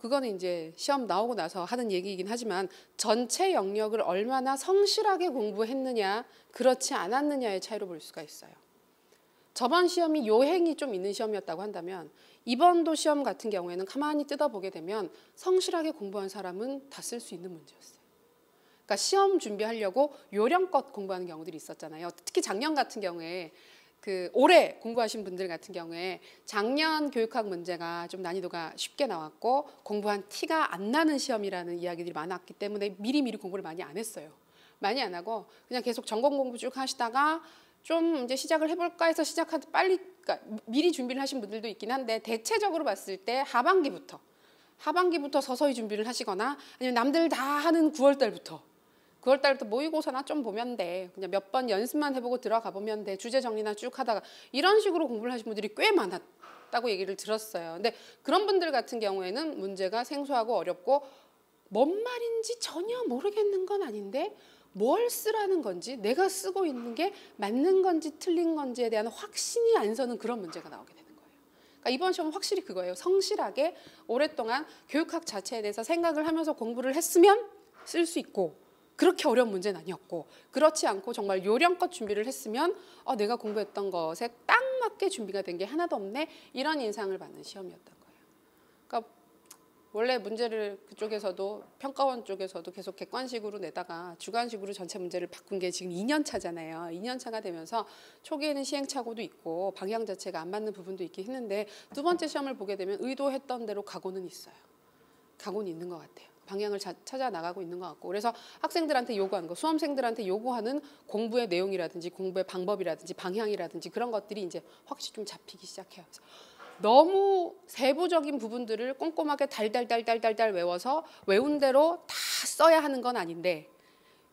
Speaker 1: 그거는 이제 시험 나오고 나서 하는 얘기이긴 하지만 전체 영역을 얼마나 성실하게 공부했느냐 그렇지 않았느냐의 차이로 볼 수가 있어요. 저번 시험이 요행이 좀 있는 시험이었다고 한다면 이번도 시험 같은 경우에는 가만히 뜯어보게 되면 성실하게 공부한 사람은 다 쓸 수 있는 문제였어요. 그러니까 시험 준비하려고 요령껏 공부하는 경우들이 있었잖아요. 특히 작년 같은 경우에 올해 공부하신 분들 같은 경우에 작년 교육학 문제가 좀 난이도가 쉽게 나왔고 공부한 티가 안 나는 시험이라는 이야기들이 많았기 때문에 미리 공부를 많이 안 했어요. 많이 안 하고 그냥 계속 전공 공부 쭉 하시다가 좀 이제 시작을 해볼까 해서 그러니까 미리 준비를 하신 분들도 있긴 한데, 대체적으로 봤을 때 하반기부터 서서히 준비를 하시거나 아니면 남들 다 하는 9월 달부터 모의고사나 좀 보면 돼, 그냥 몇 번 연습만 해보고 들어가 보면 돼, 주제 정리나 쭉 하다가 이런 식으로 공부를 하신 분들이 꽤 많았다고 얘기를 들었어요. 근데 그런 분들 같은 경우에는 문제가 생소하고 어렵고 뭔 말인지 전혀 모르겠는 건 아닌데 뭘 쓰라는 건지, 내가 쓰고 있는 게 맞는 건지 틀린 건지에 대한 확신이 안 서는 그런 문제가 나오게 되는 거예요. 그러니까 이번 시험은 확실히 그거예요. 성실하게 오랫동안 교육학 자체에 대해서 생각을 하면서 공부를 했으면 쓸 수 있고, 그렇게 어려운 문제는 아니었고, 그렇지 않고 정말 요령껏 준비를 했으면 내가 공부했던 것에 딱 맞게 준비가 된 게 하나도 없네, 이런 인상을 받는 시험이었던 거예요. 그러니까 원래 문제를 그쪽에서도 평가원 쪽에서도 계속 객관식으로 내다가 주관식으로 전체 문제를 바꾼 게 지금 2년 차잖아요. 2년 차가 되면서 초기에는 시행착오도 있고 방향 자체가 안 맞는 부분도 있긴 했는데, 두 번째 시험을 보게 되면 의도했던 대로 각오는 있어요. 각오는 있는 것 같아요. 방향을 찾아 나가고 있는 것 같고, 그래서 학생들한테 요구하는 거, 수험생들한테 요구하는 공부의 내용이라든지 공부의 방법이라든지 방향이라든지 그런 것들이 이제 확실히 좀 잡히기 시작해요. 너무 세부적인 부분들을 꼼꼼하게 달달달 외워서 외운 대로 다 써야 하는 건 아닌데,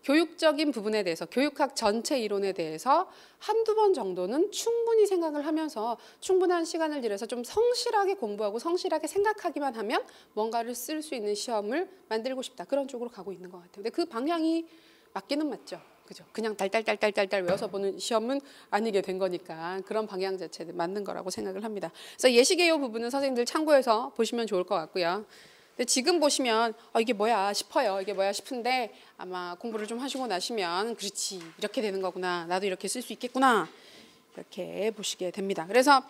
Speaker 1: 교육적인 부분에 대해서, 교육학 전체 이론에 대해서 한두 번 정도는 충분히 생각을 하면서 충분한 시간을 들여서 좀 성실하게 공부하고 성실하게 생각하기만 하면 뭔가를 쓸 수 있는 시험을 만들고 싶다. 그런 쪽으로 가고 있는 것 같아요. 근데 그 방향이 맞기는 맞죠. 그죠? 그냥 달달달달달달 외워서 보는 시험은 아니게 된 거니까 그런 방향 자체는 맞는 거라고 생각을 합니다. 그래서 예시개요 부분은 선생님들 참고해서 보시면 좋을 것 같고요. 근데 지금 보시면 이게 뭐야 싶어요. 이게 뭐야 싶은데 아마 공부를 좀 하시고 나시면 그렇지 이렇게 되는 거구나. 나도 이렇게 쓸 수 있겠구나. 이렇게 보시게 됩니다. 그래서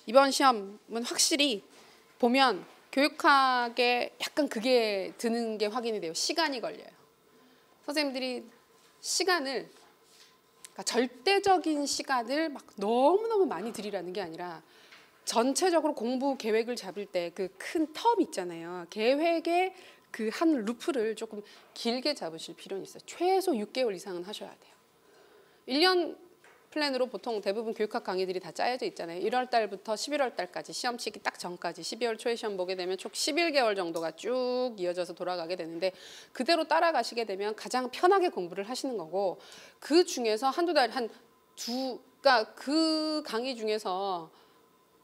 Speaker 1: 이번 시험은 확실히 보면 교육학에 약간 그게 드는 게 확인이 돼요. 시간이 걸려요. 선생님들이 시간을 그러니까 절대적인 시간을 막 너무너무 많이 들이라는 게 아니라 전체적으로 공부 계획을 잡을 때 그 큰 텀 있잖아요. 계획의 그 한 루프를 조금 길게 잡으실 필요는 있어요. 최소 6개월 이상은 하셔야 돼요. 1년 플랜으로 보통 대부분 교육학 강의들이 다 짜여져 있잖아요. 1월 달부터 11월 달까지 시험 치기 딱 전까지 12월 초에 시험 보게 되면 총 11개월 정도가 쭉 이어져서 돌아가게 되는데 그대로 따라가시게 되면 가장 편하게 공부를 하시는 거고 그 중에서 한두 달, 그러니까 그 강의 중에서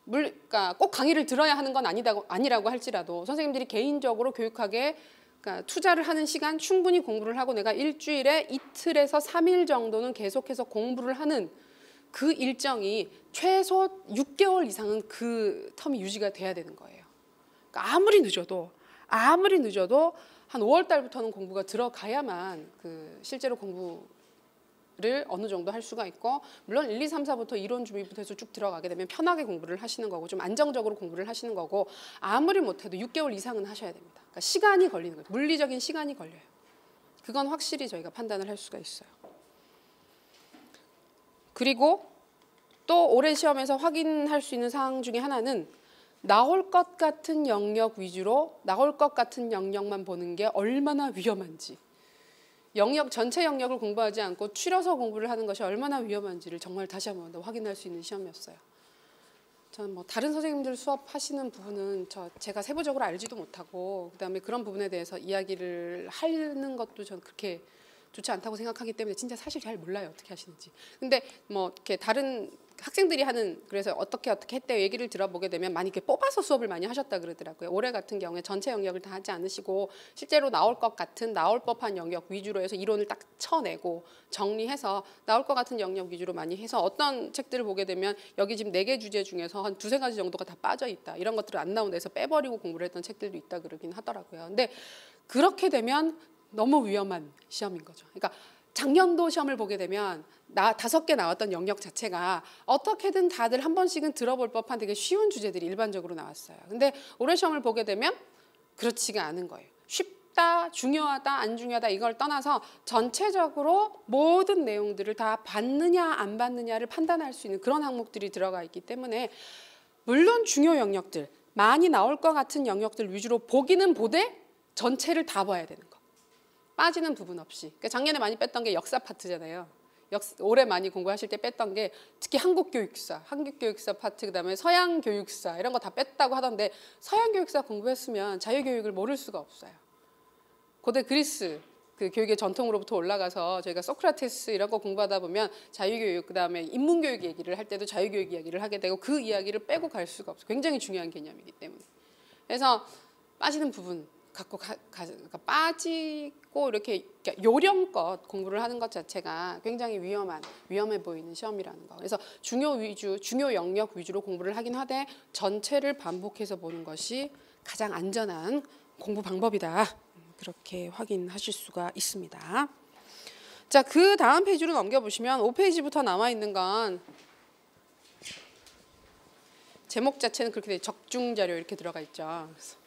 Speaker 1: 그러니까 꼭 강의를 들어야 하는 건 아니라고 할지라도 선생님들이 개인적으로 교육학에 그러니까 투자를 하는 시간 충분히 공부를 하고 내가 일주일에 이틀에서 3일 정도는 계속해서 공부를 하는 그 일정이 최소 6개월 이상은 그 텀이 유지가 돼야 되는 거예요. 그러니까 아무리 늦어도 한 5월 달부터는 공부가 들어가야만 그 실제로 공부를 어느 정도 할 수가 있고 물론 1, 2, 3, 4부터 이론 준비부터 해서 쭉 들어가게 되면 편하게 공부를 하시는 거고 좀 안정적으로 공부를 하시는 거고 아무리 못해도 6개월 이상은 하셔야 됩니다. 그러니까 시간이 걸리는 거예요. 물리적인 시간이 걸려요. 그건 확실히 저희가 판단을 할 수가 있어요. 그리고 또 올해 시험에서 확인할 수 있는 사항 중에 하나는 나올 것 같은 영역 위주로 나올 것 같은 영역만 보는 게 얼마나 위험한지 전체 영역을 공부하지 않고 추려서 공부를 하는 것이 얼마나 위험한지를 정말 다시 한번 더 확인할 수 있는 시험이었어요. 저는 뭐 다른 선생님들 수업하시는 부분은 제가 세부적으로 알지도 못하고 그다음에 그런 부분에 대해서 이야기를 하는 것도 저는 그렇게 좋지 않다고 생각하기 때문에 진짜 사실 잘 몰라요. 어떻게 하시는지. 근데 뭐 이렇게 다른 학생들이 하는 그래서 어떻게 했대요 얘기를 들어보게 되면 많이 이렇게 뽑아서 수업을 많이 하셨다 그러더라고요. 올해 같은 경우에 전체 영역을 다 하지 않으시고 실제로 나올 것 같은 나올 법한 영역 위주로 해서 이론을 딱 쳐내고 정리해서 나올 것 같은 영역 위주로 많이 해서 어떤 책들을 보게 되면 여기 지금 4개 주제 중에서 한 2-3가지 정도가 다 빠져 있다. 이런 것들을 안 나온 데서 빼버리고 공부를 했던 책들도 있다 그러긴 하더라고요. 근데 그렇게 되면 너무 위험한 시험인 거죠. 그러니까 작년도 시험을 보게 되면 5개 나왔던 영역 자체가 어떻게든 다들 한 번씩은 들어볼 법한 되게 쉬운 주제들이 일반적으로 나왔어요. 근데 올해 시험을 보게 되면 그렇지가 않은 거예요. 쉽다, 중요하다, 안 중요하다 이걸 떠나서 전체적으로 모든 내용들을 다 받느냐 안 받느냐를 판단할 수 있는 그런 항목들이 들어가 있기 때문에 물론 중요 영역들, 많이 나올 것 같은 영역들 위주로 보기는 보되 전체를 다 봐야 되는 거. 빠지는 부분 없이. 그러니까 작년에 많이 뺐던 게 역사 파트잖아요. 올해 많이 공부하실 때 뺐던 게 특히 한국교육사 파트 그다음에 서양교육사 이런 거 다 뺐다고 하던데 서양교육사 공부했으면 자유교육을 모를 수가 없어요. 고대 그리스 그 교육의 전통으로부터 올라가서 저희가 소크라테스 이런 거 공부하다 보면 자유교육 그다음에 인문교육 얘기를 할 때도 자유교육 이야기를 하게 되고 그 이야기를 빼고 갈 수가 없어요. 굉장히 중요한 개념이기 때문에. 그래서 빠지는 부분 갖고 그러니까 빠지고 이렇게 요령껏 공부를 하는 것 자체가 굉장히 위험해 보이는 시험이라는 거. 그래서 중요 영역 위주로 공부를 하긴 하되 전체를 반복해서 보는 것이 가장 안전한 공부 방법이다. 그렇게 확인하실 수가 있습니다. 자, 그 다음 페이지로 넘겨보시면 5페이지부터 남아 있는 건 제목 자체는 그렇게 돼 적중 자료 이렇게 들어가 있죠. 그래서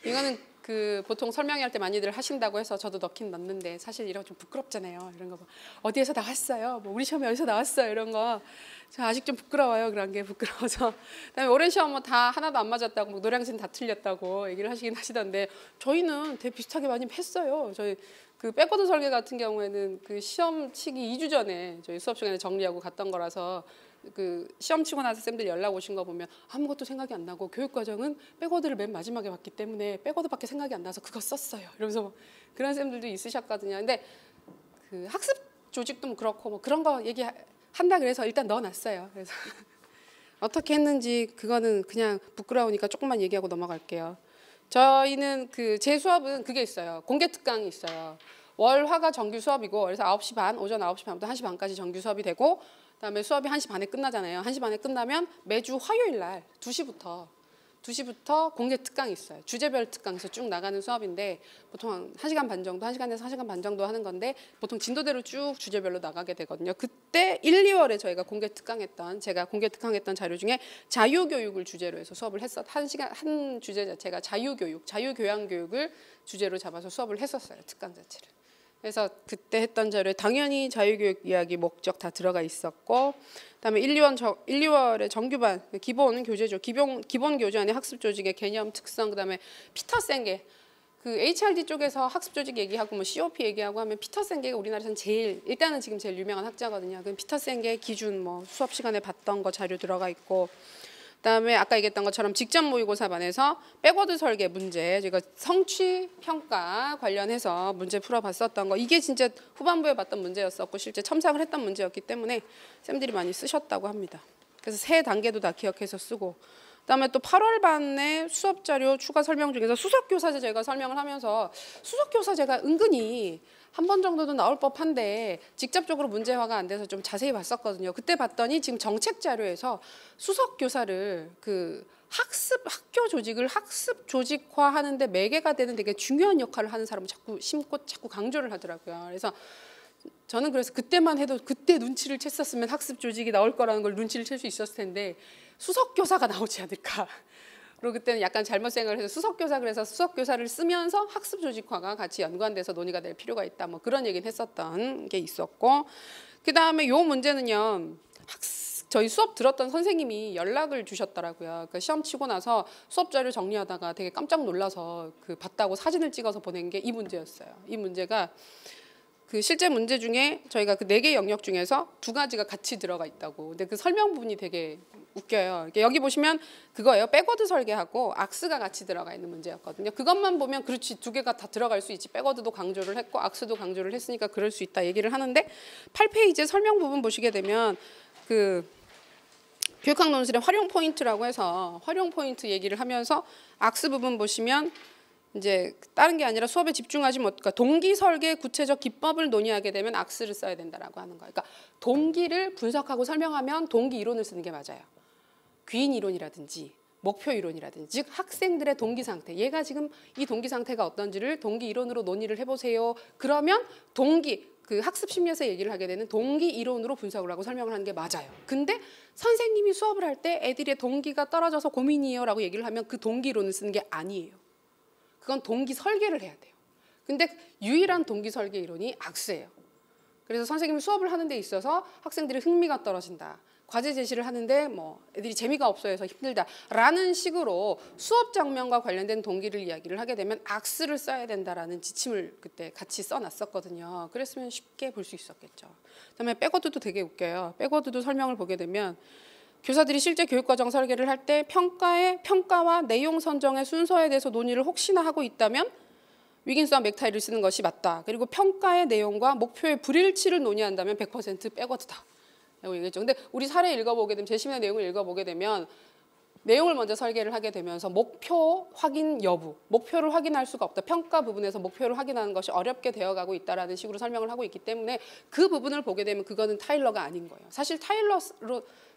Speaker 1: 이거는 그 보통 설명할 때 많이들 하신다고 해서 저도 넣긴 넣는데 사실 이런 거 좀 부끄럽잖아요. 이런 거 뭐 어디에서 나왔어요. 뭐 우리 시험에 어디서 나왔어요. 이런 거 저 아직 좀 부끄러워요. 그런 게 부끄러워서. 그다음에 오랜 시험 뭐 다 하나도 안 맞았다고 뭐 노량진 다 틀렸다고 얘기를 하시긴 하시던데 저희는 되게 비슷하게 많이 했어요. 저희 그 백워드 설계 같은 경우에는 그 시험 치기 2주 전에 저희 수업 시간에 정리하고 갔던 거라서 그 시험 치고 나서 쌤들 연락 오신 거 보면 아무것도 생각이 안 나고 교육과정은 백워드를 맨 마지막에 봤기 때문에 백워드밖에 생각이 안 나서 그거 썼어요. 이러면서 뭐 그런 쌤들도 있으셨거든요. 근데 그 학습 조직도 뭐 그렇고 뭐 그런 거 얘기한다 그래서 일단 넣어놨어요. 그래서 어떻게 했는지 그거는 그냥 부끄러우니까 조금만 얘기하고 넘어갈게요. 저희는 그 제 수업은 그게 있어요. 공개 특강이 있어요. 월, 화가 정규 수업이고 그래서 9시 반, 오전 9시 반부터 1시 반까지 정규 수업이 되고 그다음에 수업이 1시 반에 끝나잖아요. 1시 반에 끝나면 매주 화요일 날 2시부터 공개 특강이 있어요. 주제별 특강에서 쭉 나가는 수업인데 보통 한 1시간 반 정도, 1시간에서 1시간 반 정도 하는 건데 보통 진도대로 쭉 주제별로 나가게 되거든요. 그때 1, 2월에 저희가 제가 공개 특강했던 자료 중에 자유교육을 주제로 해서 수업을 한 주제 자체가 자유교양교육을 주제로 잡아서 수업을 했었어요. 특강 자체를. 그래서 그때 했던 자료에 당연히 자유교육 이야기 목적 다 들어가 있었고 그다음에 1, 2월에 정규반 기본 교재죠. 기본 교재 안에 학습 조직의 개념 특성 그다음에 피터 센게 그 HRD 쪽에서 학습 조직 얘기하고 뭐 COP 얘기하고 하면 피터 센게가 우리나라에서는 일단은 지금 제일 유명한 학자거든요. 그 피터 센게 기준 뭐 수업 시간에 봤던 거 자료 들어가 있고 그다음에 아까 얘기했던 것처럼 직접 모의고사반에서 백워드 설계 문제 제가 성취 평가 관련해서 문제 풀어봤었던 거 이게 진짜 후반부에 봤던 문제였었고 실제 첨삭을 했던 문제였기 때문에 쌤들이 많이 쓰셨다고 합니다. 그래서 세 단계도 다 기억해서 쓰고 그다음에 또 8월 반에 수업 자료 추가 설명 중에서 수석교사제 제가 설명을 하면서 수석교사제가 은근히 한 번 정도도 나올 법한데 직접적으로 문제화가 안 돼서 좀 자세히 봤었거든요. 그때 봤더니 지금 정책 자료에서 수석 교사를 그 학교 조직을 학습 조직화하는데 매개가 되는 되게 중요한 역할을 하는 사람을 자꾸 강조를 하더라고요. 그래서 저는 그래서 그때만 해도 그때 눈치를 챘었으면 학습 조직이 나올 거라는 걸 눈치를 챌 수 있었을 텐데 수석 교사가 나오지 않을까. 그리고 그때는 약간 잘못 생각을 해서 수석교사 그래서 수석교사를 쓰면서 학습 조직화가 같이 연관돼서 논의가 될 필요가 있다. 뭐 그런 얘기는 했었던 게 있었고 그다음에 요 문제는요. 저희 수업 들었던 선생님이 연락을 주셨더라고요. 그러니까 시험 치고 나서 수업 자료 정리하다가 되게 깜짝 놀라서 그 봤다고 사진을 찍어서 보낸 게 이 문제였어요. 이 문제가 그 실제 문제 중에 저희가 그 4개 영역 중에서 2가지가 같이 들어가 있다고. 근데 그 설명 부분이 되게 웃겨요. 여기 보시면 그거예요. 백워드 설계하고 악스가 같이 들어가 있는 문제였거든요. 그것만 보면 그렇지 2개가 다 들어갈 수 있지. 백워드도 강조를 했고 악스도 강조를 했으니까 그럴 수 있다 얘기를 하는데 8페이지 설명 부분 보시게 되면 그 교육학 논술의 활용 포인트라고 해서 활용 포인트 얘기를 하면서 악스 부분 보시면 이제 다른 게 아니라 수업에 집중하지 못, 그러니까 동기 설계 구체적 기법을 논의하게 되면 악스를 써야 된다라고 하는 거예요. 그러니까 동기를 분석하고 설명하면 동기 이론을 쓰는 게 맞아요. 귀인 이론이라든지 목표 이론이라든지 즉 학생들의 동기 상태, 얘가 지금 이 동기 상태가 어떤지를 동기 이론으로 논의를 해보세요. 그러면 동기, 그 학습 심리에서 얘기를 하게 되는 동기 이론으로 분석을 하고 설명을 하는 게 맞아요. 근데 선생님이 수업을 할 때 애들의 동기가 떨어져서 고민이에요 라고 얘기를 하면 그 동기 이론을 쓰는 게 아니에요. 그건 동기 설계를 해야 돼요. 근데 유일한 동기 설계 이론이 악스예요. 그래서 선생님이 수업을 하는 데 있어서 학생들이 흥미가 떨어진다. 과제 제시를 하는데 뭐 애들이 재미가 없어 해서 힘들다라는 식으로 수업 장면과 관련된 동기를 이야기를 하게 되면 악스를 써야 된다라는 지침을 그때 같이 써놨었거든요. 그랬으면 쉽게 볼 수 있었겠죠. 그다음에 백워드도 되게 웃겨요. 백워드도 설명을 보게 되면 교사들이 실제 교육과정 설계를 할 때 평가와 내용 선정의 순서에 대해서 논의를 혹시나 하고 있다면 위긴스와 맥타이를 쓰는 것이 맞다. 그리고 평가의 내용과 목표의 불일치를 논의한다면 100% 백워드다. 라고 얘기했죠. 근데 우리 사례 읽어보게 되면 제시문의 내용을 읽어보게 되면 내용을 먼저 설계를 하게 되면서 목표 확인 여부, 목표를 확인할 수가 없다. 평가 부분에서 목표를 확인하는 것이 어렵게 되어가고 있다라는 식으로 설명을 하고 있기 때문에 그 부분을 보게 되면 그거는 타일러가 아닌 거예요. 사실 타일러로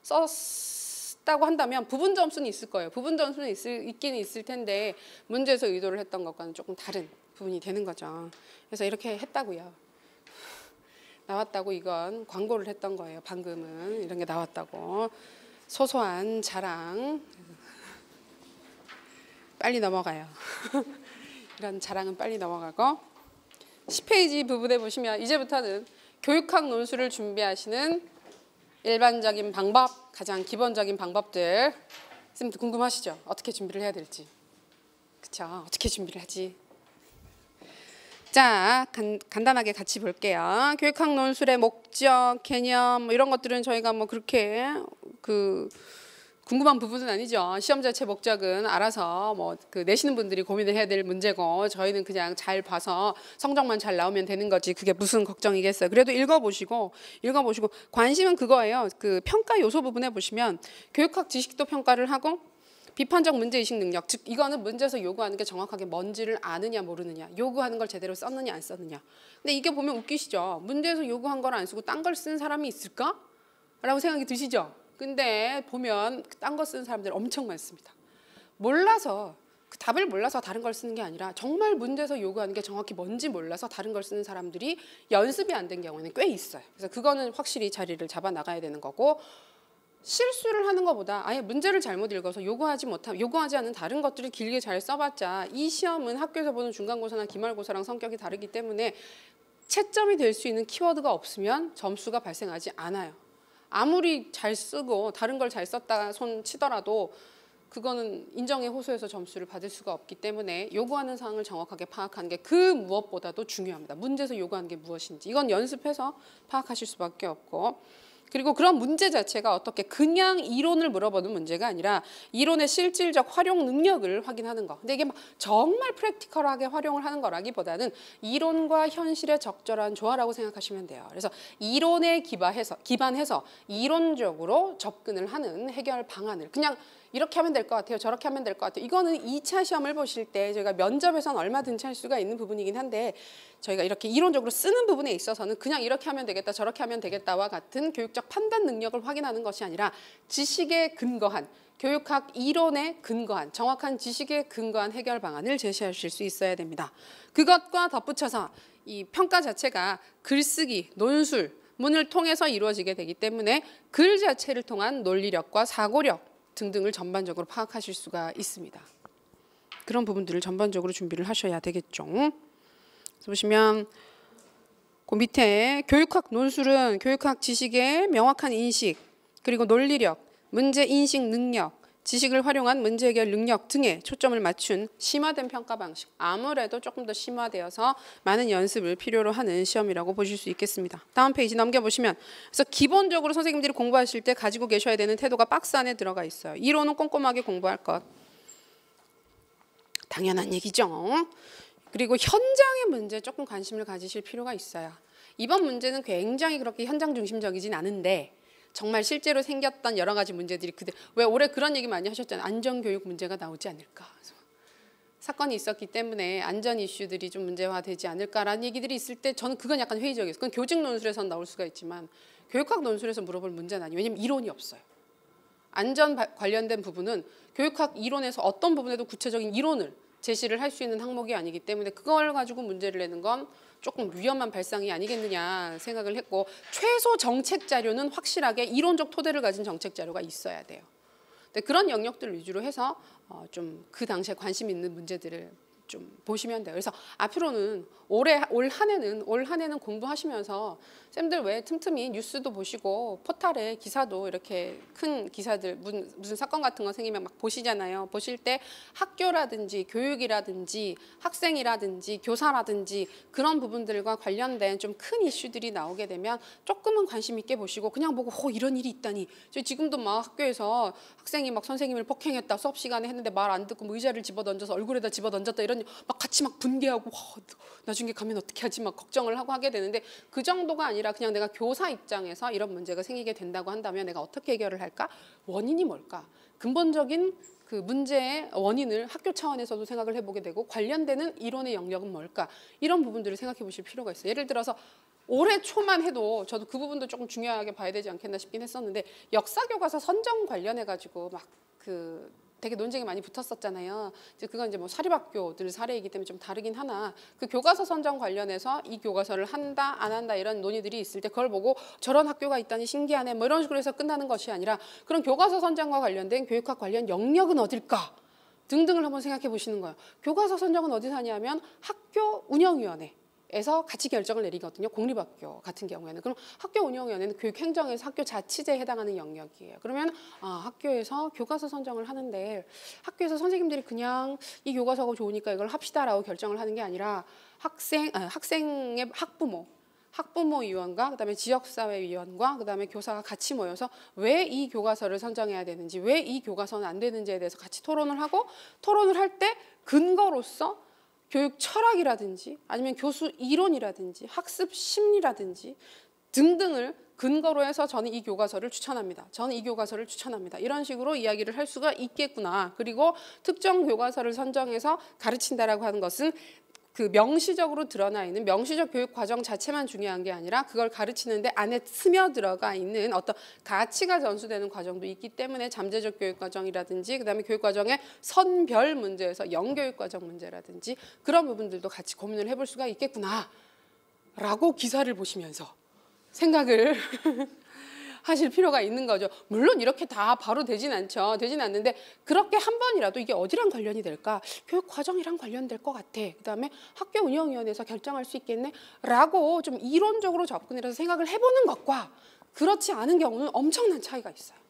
Speaker 1: 썼다고 한다면 부분 점수는 있을 거예요. 부분 점수는 있긴 있을 텐데 문제에서 의도를 했던 것과는 조금 다른 부분이 되는 거죠. 그래서 이렇게 했다고요. 나왔다고 이건 광고를 했던 거예요. 방금은 이런 게 나왔다고. 소소한 자랑. 빨리 넘어가요. 이런 자랑은 빨리 넘어가고 10페이지 부분에 보시면 이제부터는 교육학 논술을 준비하시는 일반적인 방법, 가장 기본적인 방법들 쌤도 궁금하시죠? 어떻게 준비를 해야 될지. 그쵸? 어떻게 준비를 하지? 자, 간단하게 같이 볼게요. 교육학 논술의 목적, 개념 뭐 이런 것들은 저희가 뭐 그렇게 궁금한 부분은 아니죠. 시험 자체 목적은 알아서 뭐 그 내시는 분들이 고민을 해야 될 문제고 저희는 그냥 잘 봐서 성적만 잘 나오면 되는 거지 그게 무슨 걱정이겠어요. 그래도 읽어보시고 관심은 그거예요. 그 평가 요소 부분에 보시면 교육학 지식도 평가를 하고 비판적 문제의식 능력, 즉 이거는 문제에서 요구하는 게 정확하게 뭔지를 아느냐 모르느냐, 요구하는 걸 제대로 썼느냐 안 썼느냐. 근데 이게 보면 웃기시죠. 문제에서 요구한 걸 안 쓰고 딴 걸 쓴 사람이 있을까? 라고 생각이 드시죠. 근데 보면 딴 거 쓰는 사람들 엄청 많습니다. 몰라서 그 답을 몰라서 다른 걸 쓰는 게 아니라 정말 문제에서 요구하는 게 정확히 뭔지 몰라서 다른 걸 쓰는 사람들이 연습이 안 된 경우는 꽤 있어요. 그래서 그거는 확실히 자리를 잡아 나가야 되는 거고 실수를 하는 것보다 아예 문제를 잘못 읽어서 요구하지 않은 다른 것들을 길게 잘 써봤자 이 시험은 학교에서 보는 중간고사나 기말고사랑 성격이 다르기 때문에 채점이 될 수 있는 키워드가 없으면 점수가 발생하지 않아요. 아무리 잘 쓰고 다른 걸 잘 썼다 손 치더라도 그거는 인정의 호소에서 점수를 받을 수가 없기 때문에 요구하는 사항을 정확하게 파악하는 게 그 무엇보다도 중요합니다. 문제에서 요구하는 게 무엇인지 이건 연습해서 파악하실 수밖에 없고 그리고 그런 문제 자체가 어떻게 그냥 이론을 물어보는 문제가 아니라 이론의 실질적 활용 능력을 확인하는 거. 근데 이게 막 정말 프랙티컬하게 활용을 하는 거라기보다는 이론과 현실의 적절한 조화라고 생각하시면 돼요. 그래서 이론에 기반해서 이론적으로 접근을 하는 해결 방안을 그냥 이렇게 하면 될 것 같아요. 저렇게 하면 될 것 같아요. 이거는 2차 시험을 보실 때 저희가 면접에선 얼마든지 할 수가 있는 부분이긴 한데 저희가 이렇게 이론적으로 쓰는 부분에 있어서는 그냥 이렇게 하면 되겠다 저렇게 하면 되겠다와 같은 교육적 판단 능력을 확인하는 것이 아니라 지식에 근거한 교육학 이론에 근거한 정확한 지식에 근거한 해결 방안을 제시하실 수 있어야 됩니다. 그것과 덧붙여서 이 평가 자체가 글쓰기, 논술, 문을 통해서 이루어지게 되기 때문에 글 자체를 통한 논리력과 사고력 등등을 전반적으로 파악하실 수가 있습니다. 그런 부분들을 전반적으로 준비를 하셔야 되겠죠. 그래서 보시면 그 밑에 교육학 논술은 교육학 지식의 명확한 인식, 그리고 논리력, 문제 인식 능력, 지식을 활용한 문제 해결 능력 등에 초점을 맞춘 심화된 평가 방식. 아무래도 조금 더 심화되어서 많은 연습을 필요로 하는 시험이라고 보실 수 있겠습니다. 다음 페이지 넘겨보시면 그래서 기본적으로 선생님들이 공부하실 때 가지고 계셔야 되는 태도가 박스 안에 들어가 있어요. 이론은 꼼꼼하게 공부할 것. 당연한 얘기죠. 그리고 현장의 문제에 조금 관심을 가지실 필요가 있어요. 이번 문제는 굉장히 그렇게 현장 중심적이진 않은데 정말 실제로 생겼던 여러 가지 문제들이 왜 올해 그런 얘기 많이 하셨잖아요. 안전교육 문제가 나오지 않을까. 사건이 있었기 때문에 안전 이슈들이 좀 문제화되지 않을까라는 얘기들이 있을 때 저는 그건 약간 회의적이었어요. 그건 교직 논술에서는 나올 수가 있지만 교육학 논술에서 물어볼 문제는 아니에요. 왜냐하면 이론이 없어요. 안전 관련된 부분은 교육학 이론에서 어떤 부분에도 구체적인 이론을 제시를 할 수 있는 항목이 아니기 때문에 그걸 가지고 문제를 내는 건 조금 위험한 발상이 아니겠느냐 생각을 했고 최소 정책 자료는 확실하게 이론적 토대를 가진 정책 자료가 있어야 돼요. 근데 그런 영역들 위주로 해서 좀 그 당시에 관심 있는 문제들을 좀 보시면 돼요. 그래서 앞으로는 올 한 해는 공부하시면서 쌤들 왜 틈틈이 뉴스도 보시고 포털에 기사도 이렇게 큰 기사들 무슨 사건 같은 거 생기면 막 보시잖아요. 보실 때 학교라든지 교육이라든지 학생이라든지 교사라든지 그런 부분들과 관련된 좀 큰 이슈들이 나오게 되면 조금은 관심 있게 보시고 그냥 보고 이런 일이 있다니. 저 지금도 막 학교에서 학생이 막 선생님을 폭행했다 수업 시간에 했는데 말 안 듣고 뭐 의자를 집어던져서 얼굴에다 집어던졌다 이런 막 같이 막 분개하고 나중에 가면 어떻게 하지 막 걱정을 하고 하게 되는데 그 정도가 아니라 그냥 내가 교사 입장에서 이런 문제가 생기게 된다고 한다면 내가 어떻게 해결을 할까? 원인이 뭘까? 근본적인 그 문제의 원인을 학교 차원에서도 생각을 해보게 되고 관련되는 이론의 영역은 뭘까? 이런 부분들을 생각해 보실 필요가 있어요. 예를 들어서 올해 초만 해도 저도 그 부분도 조금 중요하게 봐야 되지 않겠나 싶긴 했었는데 역사 교과서 선정 관련해 가지고 막 되게 논쟁이 많이 붙었었잖아요. 이제 그건 이제 뭐 사립학교들 사례이기 때문에 좀 다르긴 하나 그 교과서 선정 관련해서 이 교과서를 한다 안 한다 이런 논의들이 있을 때 그걸 보고 저런 학교가 있다니 신기하네 뭐 이런 식으로 해서 끝나는 것이 아니라 그런 교과서 선정과 관련된 교육학 관련 영역은 어딜까 등등을 한번 생각해 보시는 거예요. 교과서 선정은 어디서 하냐면 학교 운영위원회 에서 같이 결정을 내리거든요. 공립학교 같은 경우에는. 그럼 학교 운영위원회는 교육행정에서 학교 자치제에 해당하는 영역이에요. 그러면 학교에서 교과서 선정을 하는데 학교에서 선생님들이 그냥 이 교과서가 좋으니까 이걸 합시다라고 결정을 하는 게 아니라 학생의 학부모, 학부모위원과 그다음에 지역사회위원과 그다음에 교사가 같이 모여서 왜 이 교과서를 선정해야 되는지, 왜 이 교과서는 안 되는지에 대해서 같이 토론을 하고, 토론을 할 때 근거로서 교육 철학이라든지 아니면 교수 이론이라든지 학습 심리라든지 등등을 근거로 해서 저는 이 교과서를 추천합니다. 저는 이 교과서를 추천합니다. 이런 식으로 이야기를 할 수가 있겠구나. 그리고 특정 교과서를 선정해서 가르친다라고 하는 것은 그 명시적으로 드러나 있는 명시적 교육 과정 자체만 중요한 게 아니라 그걸 가르치는데 안에 스며들어가 있는 어떤 가치가 전수되는 과정도 있기 때문에 잠재적 교육 과정이라든지 그다음에 교육 과정의 선별 문제에서 영교육 과정 문제라든지 그런 부분들도 같이 고민을 해볼 수가 있겠구나라고 기사를 보시면서 생각을 하실 필요가 있는 거죠. 물론 이렇게 다 바로 되진 않죠. 되진 않는데 그렇게 한 번이라도 이게 어디랑 관련이 될까? 교육 과정이랑 관련될 것 같아. 그다음에 학교 운영위원회에서 결정할 수 있겠네? 라고 좀 이론적으로 접근해서 생각을 해보는 것과 그렇지 않은 경우는 엄청난 차이가 있어요.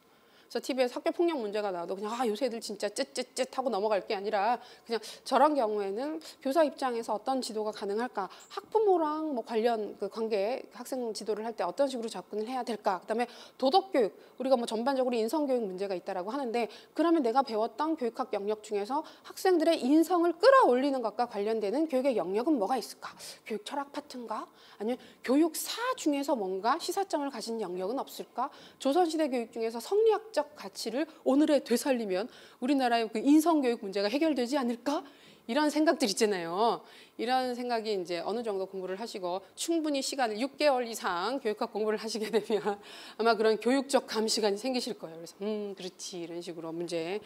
Speaker 1: 그래서 TV에서 학교 폭력 문제가 나와도 그냥 요새 애들 진짜 쯧쯧쯧 하고 넘어갈 게 아니라 그냥 저런 경우에는 교사 입장에서 어떤 지도가 가능할까? 학부모랑 뭐 관련 그 관계 학생 지도를 할 때 어떤 식으로 접근을 해야 될까? 그다음에 도덕교육 우리가 뭐 전반적으로 인성교육 문제가 있다라고 하는데 그러면 내가 배웠던 교육학 영역 중에서 학생들의 인성을 끌어올리는 것과 관련되는 교육의 영역은 뭐가 있을까? 교육 철학 파트인가? 아니면 교육사 중에서 뭔가 시사점을 가진 영역은 없을까? 조선시대 교육 중에서 성리학적 가치를 오늘에 되살리면 우리나라의 그 인성교육 문제가 해결되지 않을까? 이런 생각들 있잖아요. 이런 생각이 이제 어느 정도 공부를 하시고 충분히 시간을 6개월 이상 교육학 공부를 하시게 되면 아마 그런 교육적 감시관이 생기실 거예요. 그래서 그렇지 이런 식으로 문제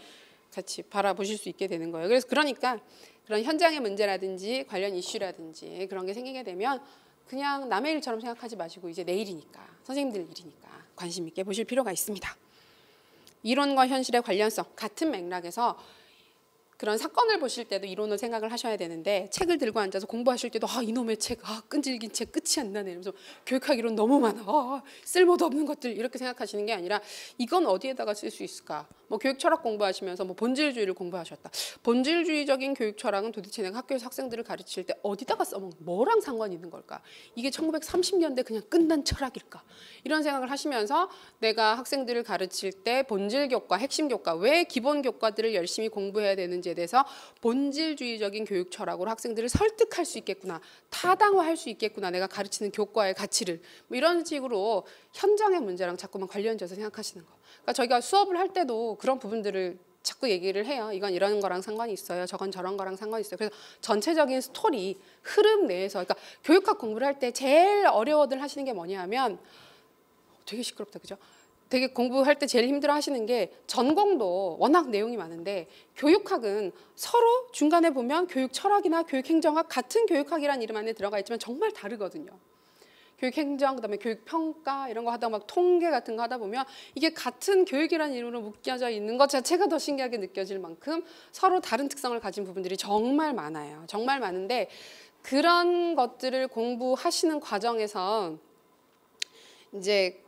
Speaker 1: 같이 바라보실 수 있게 되는 거예요. 그래서 그러니까 그런 현장의 문제라든지 관련 이슈라든지 그런 게 생기게 되면 그냥 남의 일처럼 생각하지 마시고 이제 내 일이니까 선생님들 일이니까 관심 있게 보실 필요가 있습니다. 이론과 현실의 관련성 같은 맥락에서 그런 사건을 보실 때도 이론을 생각을 하셔야 되는데 책을 들고 앉아서 공부하실 때도 이놈의 책, 끈질긴 책 끝이 안 나네. 그래서 교육학 이론 너무 많아. 쓸모도 없는 것들 이렇게 생각하시는 게 아니라 이건 어디에다가 쓸 수 있을까? 뭐 교육 철학 공부하시면서 뭐 본질주의를 공부하셨다. 본질주의적인 교육 철학은 도대체 내가 학교에서 학생들을 가르칠 때 어디다가 써먹는 뭐랑 상관이 있는 걸까? 이게 1930년대 그냥 끝난 철학일까? 이런 생각을 하시면서 내가 학생들을 가르칠 때 본질 교과, 핵심 교과, 왜 기본 교과들을 열심히 공부해야 되는지에 대해서 본질주의적인 교육 철학으로 학생들을 설득할 수 있겠구나, 타당화할 수 있겠구나, 내가 가르치는 교과의 가치를 뭐 이런 식으로 현장의 문제랑 자꾸만 관련져서 생각하시는 거. 그러니까 저희가 수업을 할 때도 그런 부분들을 자꾸 얘기를 해요. 이건 이런 거랑 상관이 있어요. 저건 저런 거랑 상관이 있어요. 그래서 전체적인 스토리, 흐름 내에서 그러니까 교육학 공부를 할 때 제일 어려워들 하시는 게 뭐냐 하면 되게 시끄럽다. 그죠? 되게 공부할 때 제일 힘들어 하시는 게 전공도 워낙 내용이 많은데 교육학은 서로 중간에 보면 교육 철학이나 교육 행정학 같은 교육학이라는 이름 안에 들어가 있지만 정말 다르거든요. 교육행정, 그다음에 교육평가 이런 거 하다 막 통계 같은 거 하다 보면 이게 같은 교육이라는 이름으로 묶여져 있는 것 자체가 더 신기하게 느껴질 만큼 서로 다른 특성을 가진 부분들이 정말 많아요. 정말 많은데 그런 것들을 공부하시는 과정에서 이제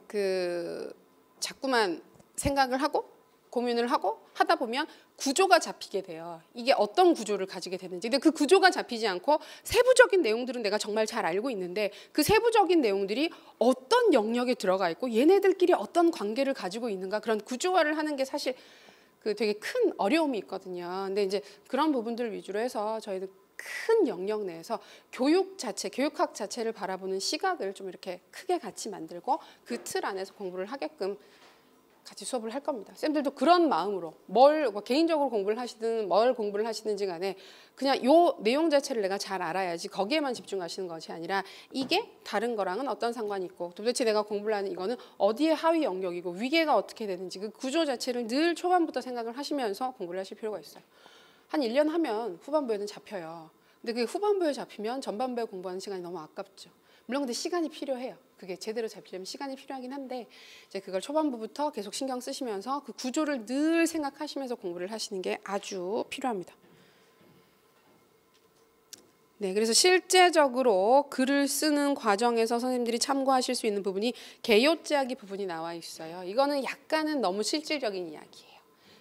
Speaker 1: 자꾸만 생각을 하고 고민을 하고 하다 보면 구조가 잡히게 돼요. 이게 어떤 구조를 가지게 되는지. 근데 그 구조가 잡히지 않고 세부적인 내용들은 내가 정말 잘 알고 있는데 그 세부적인 내용들이 어떤 영역에 들어가 있고 얘네들끼리 어떤 관계를 가지고 있는가 그런 구조화를 하는 게 사실 되게 큰 어려움이 있거든요. 근데 이제 그런 부분들 위주로 해서 저희는 큰 영역 내에서 교육 자체, 교육학 자체를 바라보는 시각을 좀 이렇게 크게 같이 만들고 그 틀 안에서 공부를 하게끔 같이 수업을 할 겁니다. 쌤들도 그런 마음으로 뭐 개인적으로 공부를 하시든 뭘 공부를 하시든지 간에 그냥 요 내용 자체를 내가 잘 알아야지 거기에만 집중하시는 것이 아니라 이게 다른 거랑은 어떤 상관이 있고 도대체 내가 공부를 하는 이거는 어디에 하위 영역이고 위계가 어떻게 되는지 그 구조 자체를 늘 초반부터 생각을 하시면서 공부를 하실 필요가 있어요. 한 1년 하면 후반부에는 잡혀요. 근데 그 후반부에 잡히면 전반부에 공부하는 시간이 너무 아깝죠. 물론 근데 시간이 필요해요. 그게 제대로 잡히려면 시간이 필요하긴 한데 이제 그걸 초반부부터 계속 신경 쓰시면서 그 구조를 늘 생각하시면서 공부를 하시는 게 아주 필요합니다. 네, 그래서 실제적으로 글을 쓰는 과정에서 선생님들이 참고하실 수 있는 부분이 개요짜기 부분이 나와 있어요. 이거는 약간은 너무 실질적인 이야기예요.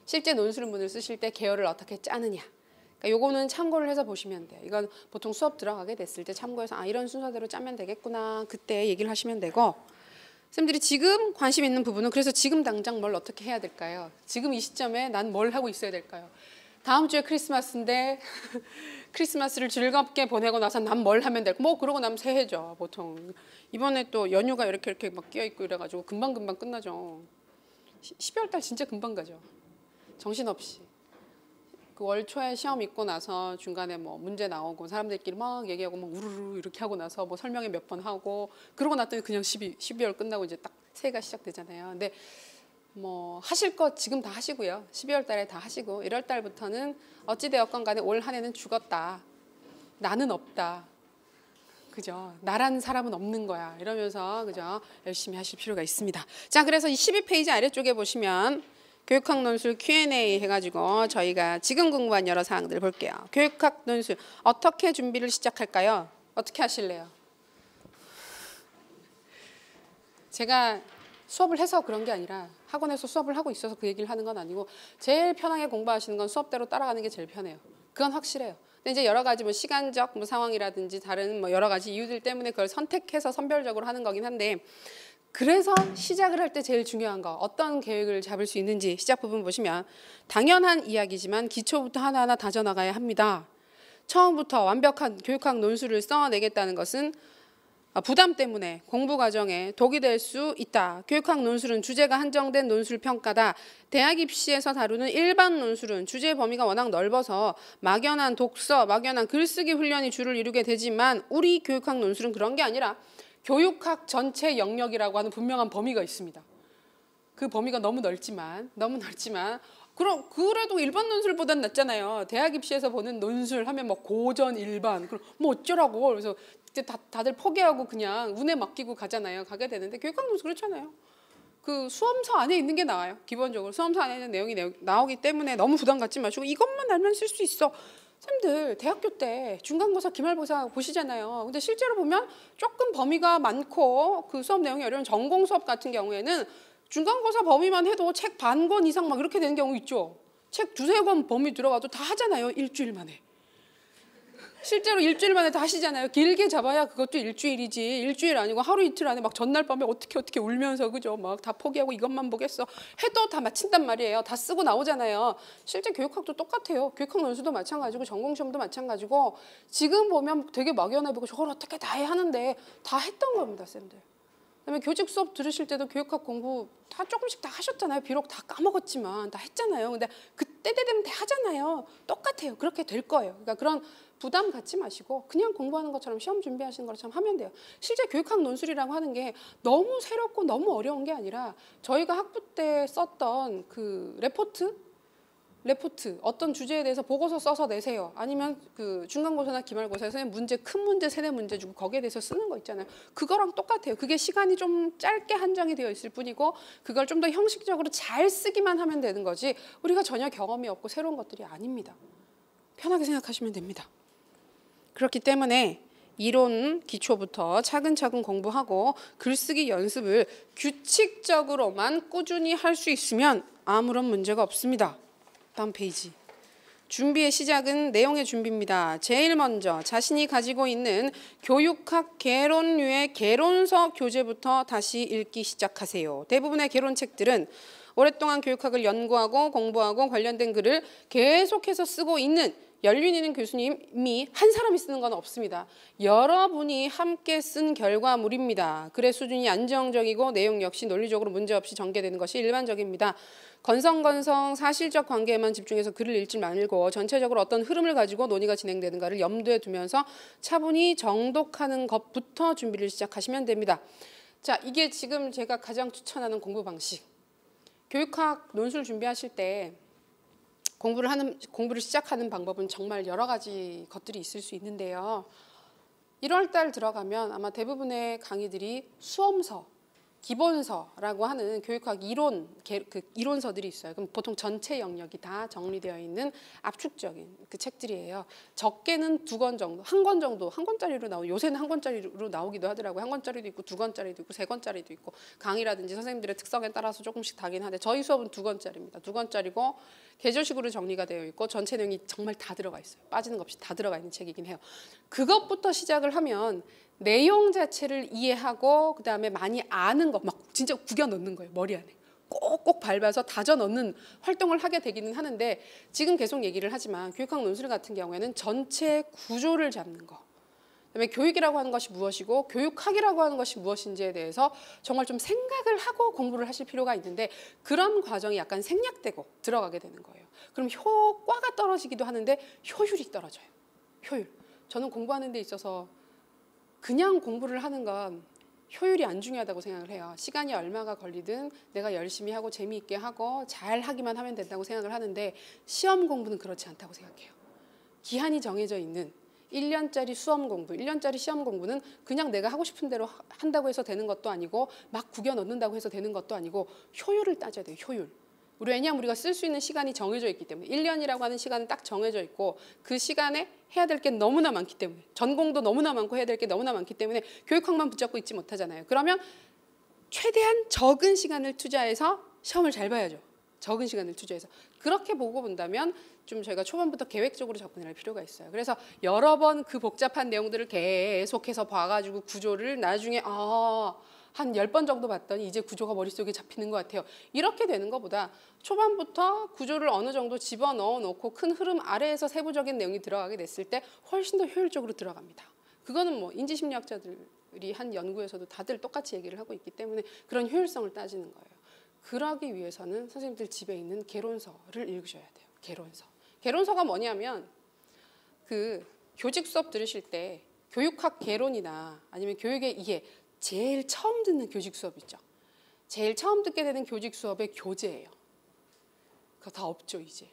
Speaker 1: 실제 논술문을 쓰실 때 개요를 어떻게 짜느냐. 그러니까 요거는 참고를 해서 보시면 돼요. 이건 보통 수업 들어가게 됐을 때 참고해서 아 이런 순서대로 짜면 되겠구나 그때 얘기를 하시면 되고 선생님들이 지금 관심 있는 부분은 그래서 지금 당장 뭘 어떻게 해야 될까요? 지금 이 시점에 난 뭘 하고 있어야 될까요? 다음 주에 크리스마스인데 크리스마스를 즐겁게 보내고 나서 난 뭘 하면 될까? 뭐 그러고 나면 새해죠 보통. 이번에 또 연휴가 이렇게 막 끼어있고 이래가지고 금방금방 끝나죠. 12월 달 진짜 금방 가죠. 정신없이. 그 월 초에 시험 있고 나서 중간에 뭐 문제 나오고 사람들끼리 막 얘기하고 막 우르르 이렇게 하고 나서 뭐 설명회 몇 번 하고 그러고 났더니 그냥 12월 끝나고 이제 딱 새해가 시작되잖아요. 근데 뭐 하실 것 지금 다 하시고요. 12월 달에 다 하시고 1월 달부터는 어찌되었건 간에 올 한 해는 죽었다. 나는 없다. 그죠? 나라는 사람은 없는 거야. 이러면서 그죠? 열심히 하실 필요가 있습니다. 자, 그래서 이 12페이지 아래쪽에 보시면 교육학 논술 Q&A 해가지고 저희가 지금 공부한 여러 사항들 볼게요. 교육학 논술 어떻게 준비를 시작할까요? 어떻게 하실래요? 제가 수업을 해서 그런 게 아니라 학원에서 수업을 하고 있어서 그 얘기를 하는 건 아니고 제일 편하게 공부하시는 건 수업대로 따라가는 게 제일 편해요. 그건 확실해요. 근데 이제 여러 가지 뭐 시간적 뭐 상황이라든지 다른 뭐 여러 가지 이유들 때문에 그걸 선택해서 선별적으로 하는 거긴 한데 그래서 시작을 할 때 제일 중요한 거 어떤 계획을 잡을 수 있는지 시작 부분 보시면 당연한 이야기지만 기초부터 하나하나 다져나가야 합니다. 처음부터 완벽한 교육학 논술을 써내겠다는 것은 부담 때문에 공부 과정에 독이 될 수 있다. 교육학 논술은 주제가 한정된 논술 평가다. 대학 입시에서 다루는 일반 논술은 주제 범위가 워낙 넓어서 막연한 독서, 막연한 글쓰기 훈련이 주를 이루게 되지만 우리 교육학 논술은 그런 게 아니라 교육학 전체 영역이라고 하는 분명한 범위가 있습니다. 그 범위가 너무 넓지만 그래도 일반 논술보다는 낫잖아요. 대학 입시에서 보는 논술 하면 뭐 고전 일반 그럼 뭐 어쩌라고 그래서 다들 포기하고 그냥 운에 맡기고 가잖아요. 가게 되는데 교육학 논술 그렇잖아요. 그 수험서 안에 있는 게 나와요. 기본적으로 수험서 안에 있는 내용이 나오기 때문에 너무 부담 갖지 마시고 이것만 알면 쓸 수 있어. 선생님들 대학교 때 중간고사 기말고사 보시잖아요. 근데 실제로 보면 조금 범위가 많고 그 수업 내용이 어려운 전공 수업 같은 경우에는 중간고사 범위만 해도 책 반 권 이상 막 이렇게 되는 경우 있죠. 책 두세 권 범위 들어가도 다 하잖아요. 일주일 만에. 실제로 일주일 만에 다 하시잖아요. 길게 잡아야 그것도 일주일이지. 일주일 아니고 하루 이틀 안에 막 전날 밤에 어떻게 울면서 그죠? 막 다 포기하고 이것만 보겠어. 해도 다 마친단 말이에요. 다 쓰고 나오잖아요. 실제 교육학도 똑같아요. 교육학 논술도 마찬가지고 전공시험도 마찬가지고 지금 보면 되게 막연해 보고 저걸 어떻게 다 해 하는데 다 했던 겁니다, 쌤들. 그다음에 교직 수업 들으실 때도 교육학 공부 다 조금씩 다 하셨잖아요. 비록 다 까먹었지만 다 했잖아요. 근데 그때 되면 다 하잖아요. 똑같아요. 그렇게 될 거예요. 그러니까 그런 부담 갖지 마시고 그냥 공부하는 것처럼 시험 준비하시는 것처럼 하면 돼요. 실제 교육학 논술이라고 하는 게 너무 새롭고 너무 어려운 게 아니라 저희가 학부 때 썼던 그 레포트 어떤 주제에 대해서 보고서 써서 내세요. 아니면 그 중간고사나 기말고사에서 문제 큰 문제 세네 문제 주고 거기에 대해서 쓰는 거 있잖아요. 그거랑 똑같아요. 그게 시간이 좀 짧게 한정이 되어 있을 뿐이고 그걸 좀 더 형식적으로 잘 쓰기만 하면 되는 거지 우리가 전혀 경험이 없고 새로운 것들이 아닙니다. 편하게 생각하시면 됩니다. 그렇기 때문에 이론 기초부터 차근차근 공부하고 글쓰기 연습을 규칙적으로만 꾸준히 할 수 있으면 아무런 문제가 없습니다. 다음 페이지. 준비의 시작은 내용의 준비입니다. 제일 먼저 자신이 가지고 있는 교육학 개론류의 개론서 교재부터 다시 읽기 시작하세요. 대부분의 개론책들은 오랫동안 교육학을 연구하고 공부하고 관련된 글을 계속해서 쓰고 있는 연륜 있는 교수님이 한 사람이 쓰는 건 없습니다. 여러분이 함께 쓴 결과물입니다. 글의 수준이 안정적이고 내용 역시 논리적으로 문제없이 전개되는 것이 일반적입니다. 건성건성 사실적 관계에만 집중해서 글을 읽지 말고 전체적으로 어떤 흐름을 가지고 논의가 진행되는가를 염두에 두면서 차분히 정독하는 것부터 준비를 시작하시면 됩니다. 자, 이게 지금 제가 가장 추천하는 공부 방식. 교육학 논술 준비하실 때 공부를 시작하는 방법은 정말 여러 가지 것들이 있을 수 있는데요. 1월 달 들어가면 아마 대부분의 강의들이 수험서, 기본서라고 하는 교육학 이론서들이 있어요. 그럼 보통 전체 영역이 다 정리되어 있는 압축적인 그 책들이에요. 적게는 2권 정도, 한 권짜리로 나오고 요새는 한 권짜리로 나오기도 하더라고요. 한 권짜리도 있고 2권짜리도 있고 3권짜리도 있고 강의라든지 선생님들의 특성에 따라서 조금씩 다긴 한데 저희 수업은 2권짜리입니다. 2권짜리고 계절식으로 정리가 되어 있고 전체 내용이 정말 다 들어가 있어요. 빠지는 것 없이 다 들어가 있는 책이긴 해요. 그것부터 시작을 하면 내용 자체를 이해하고 그다음에 많이 아는 거 막 진짜 구겨 넣는 거예요. 머리 안에. 꼭꼭 밟아서 다져 넣는 활동을 하게 되기는 하는데 지금 계속 얘기를 하지만 교육학 논술 같은 경우에는 전체 구조를 잡는 거. 그다음에 교육이라고 하는 것이 무엇이고 교육학이라고 하는 것이 무엇인지에 대해서 정말 좀 생각을 하고 공부를 하실 필요가 있는데 그런 과정이 약간 생략되고 들어가게 되는 거예요. 그럼 효과가 떨어지기도 하는데 효율이 떨어져요. 효율. 저는 공부하는 데 있어서 그냥 공부를 하는 건 효율이 안 중요하다고 생각을 해요. 시간이 얼마가 걸리든 내가 열심히 하고 재미있게 하고 잘 하기만 하면 된다고 생각을 하는데 시험 공부는 그렇지 않다고 생각해요. 기한이 정해져 있는 1년짜리 수험 공부, 1년짜리 시험 공부는 그냥 내가 하고 싶은 대로 한다고 해서 되는 것도 아니고 막 구겨 넣는다고 해서 되는 것도 아니고 효율을 따져야 돼요. 효율. 왜냐하면 우리가 쓸 수 있는 시간이 정해져 있기 때문에 1년이라고 하는 시간은 딱 정해져 있고 그 시간에 해야 될 게 너무나 많기 때문에 전공도 너무나 많고 해야 될 게 너무나 많기 때문에 교육학만 붙잡고 있지 못하잖아요. 그러면 최대한 적은 시간을 투자해서 시험을 잘 봐야죠. 적은 시간을 투자해서. 그렇게 보고 본다면 좀 저희가 초반부터 계획적으로 접근할 필요가 있어요. 그래서 여러 번 그 복잡한 내용들을 계속해서 봐가지고 구조를 나중에 한 10번 정도 봤더니 이제 구조가 머릿속에 잡히는 것 같아요. 이렇게 되는 것보다 초반부터 구조를 어느 정도 집어넣어 놓고 큰 흐름 아래에서 세부적인 내용이 들어가게 됐을 때 훨씬 더 효율적으로 들어갑니다. 그거는 뭐 인지심리학자들이 한 연구에서도 다들 똑같이 얘기를 하고 있기 때문에 그런 효율성을 따지는 거예요. 그러기 위해서는 선생님들 집에 있는 개론서를 읽으셔야 돼요. 개론서. 개론서가 뭐냐면 그 교직 수업 들으실 때 교육학 개론이나 아니면 교육의 이해 제일 처음 듣는 교직 수업 있죠. 제일 처음 듣게 되는 교직 수업의 교재예요. 그거 다 없죠 이제.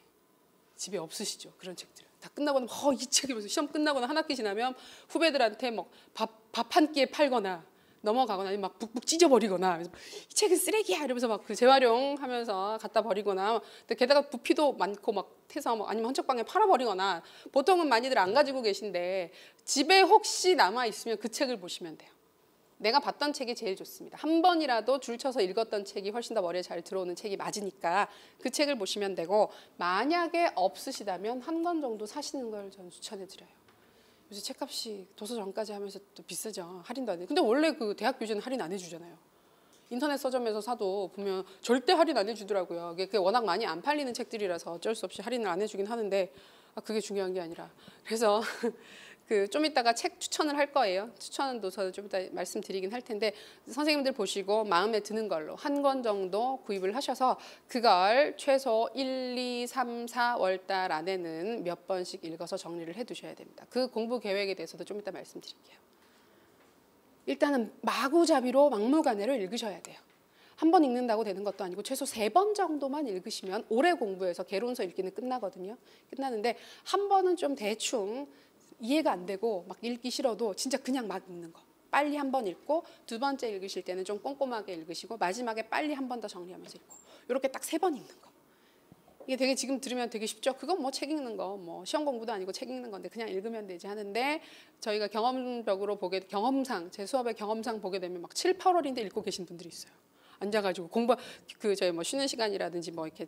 Speaker 1: 집에 없으시죠 그런 책들. 다 끝나고는 이 책이 무슨 시험 끝나거나 한 학기 지나면 후배들한테 막 밥 한 끼에 팔거나 넘어가거나 아니면 막 북북 찢어버리거나 이 책은 쓰레기야 이러면서 막 그 재활용하면서 갖다 버리거나 게다가 부피도 많고 막 해서 뭐 아니면 헌책방에 팔아버리거나 보통은 많이들 안 가지고 계신데 집에 혹시 남아 있으면 그 책을 보시면 돼요. 내가 봤던 책이 제일 좋습니다. 한 번이라도 줄 쳐서 읽었던 책이 훨씬 더 머리에 잘 들어오는 책이 맞으니까 그 책을 보시면 되고 만약에 없으시다면 한 권 정도 사시는 걸 저는 추천해드려요. 요새 책값이 도서전까지 하면서 또 비싸죠. 할인도 안 해. 근데 원래 그 대학 교재는 할인 안 해주잖아요. 인터넷 서점에서 사도 보면 절대 할인 안 해주더라고요. 그게 워낙 많이 안 팔리는 책들이라서 어쩔 수 없이 할인을 안 해주긴 하는데 그게 중요한 게 아니라 그래서 좀 이따가 책 추천을 할 거예요. 추천은 저 좀 이따 말씀드리긴 할 텐데 선생님들 보시고 마음에 드는 걸로 한 권 정도 구입을 하셔서 그걸 최소 1, 2, 3, 4월달 안에는 몇 번씩 읽어서 정리를 해두셔야 됩니다. 그 공부 계획에 대해서도 좀 이따 말씀드릴게요. 일단은 마구잡이로 막무가내로 읽으셔야 돼요. 한 번 읽는다고 되는 것도 아니고 최소 3번 정도만 읽으시면 오래 공부해서 개론서 읽기는 끝나거든요. 끝나는데 한 번은 좀 대충 이해가 안 되고 막 읽기 싫어도 진짜 그냥 막 읽는 거. 빨리 한 번 읽고 두 번째 읽으실 때는 좀 꼼꼼하게 읽으시고 마지막에 빨리 한 번 더 정리하면서 읽고 이렇게 딱 3번 읽는 거. 이게 되게 지금 들으면 되게 쉽죠. 그건 뭐 책 읽는 거, 뭐 시험 공부도 아니고 책 읽는 건데 그냥 읽으면 되지 하는데 저희가 경험상 제 수업의 경험상 보게 되면 막 7, 8월인데 읽고 계신 분들이 있어요. 앉아가지고 저희 뭐 쉬는 시간이라든지 뭐 이렇게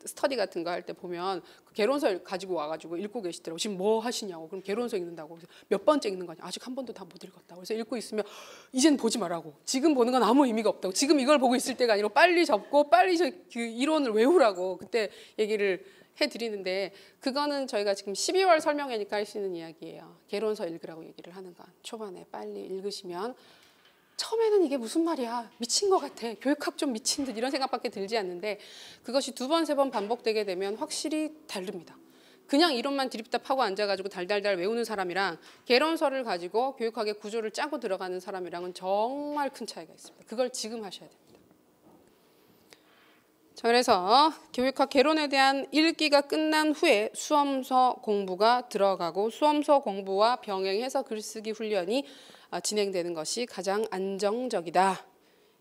Speaker 1: 스터디 같은 거 할 때 보면 개론서 가지고 와가지고 읽고 계시더라고요. 지금 뭐 하시냐고. 그럼 개론서 읽는다고. 그래서 몇 번째 읽는 거냐. 아직 한 번도 다 못 읽었다고. 그래서 읽고 있으면 이젠 보지 말라고. 지금 보는 건 아무 의미가 없다고. 지금 이걸 보고 있을 때가 아니라 빨리 접고 빨리 그 이론을 외우라고 그때 얘기를 해드리는데 그거는 저희가 지금 12월 설명회니까 할 수 있는 이야기예요. 개론서 읽으라고 얘기를 하는 건. 초반에 빨리 읽으시면 처음에는 이게 무슨 말이야 미친 것 같아 교육학 좀 미친 듯 이런 생각밖에 들지 않는데 그것이 2번, 3번 반복되게 되면 확실히 다릅니다. 그냥 이론만 드립답하고 앉아가지고 달달달 외우는 사람이랑 개론서를 가지고 교육학의 구조를 짜고 들어가는 사람이랑은 정말 큰 차이가 있습니다. 그걸 지금 하셔야 됩니다. 자, 그래서 교육학 개론에 대한 읽기가 끝난 후에 수험서 공부가 들어가고 수험서 공부와 병행해서 글쓰기 훈련이 진행되는 것이 가장 안정적이다.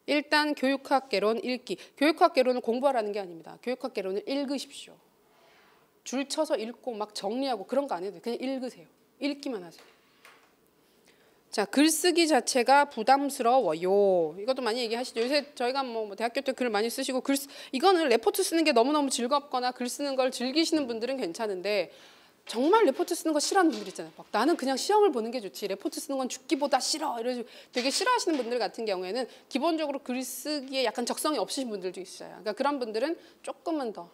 Speaker 1: 일단 교육학 개론 읽기. 교육학 개론을 공부하라는 게 아닙니다. 교육학 개론을 읽으십시오. 줄 쳐서 읽고 막 정리하고 그런 거 안 해도 돼요. 그냥 읽으세요. 읽기만 하세요. 자, 글쓰기 자체가 부담스러워요. 이것도 많이 얘기하시죠. 요새 저희가 뭐 대학교 때 글 많이 쓰시고 이거는 레포트 쓰는 게 너무너무 즐겁거나 글 쓰는 걸 즐기시는 분들은 괜찮은데 정말 레포트 쓰는 거 싫어하는 분들 있잖아요. 막 나는 그냥 시험을 보는 게 좋지. 레포트 쓰는 건 죽기보다 싫어. 이러지 되게 싫어하시는 분들 같은 경우에는 기본적으로 글쓰기에 약간 적성이 없으신 분들도 있어요. 그러니까 그런 분들은 조금은 더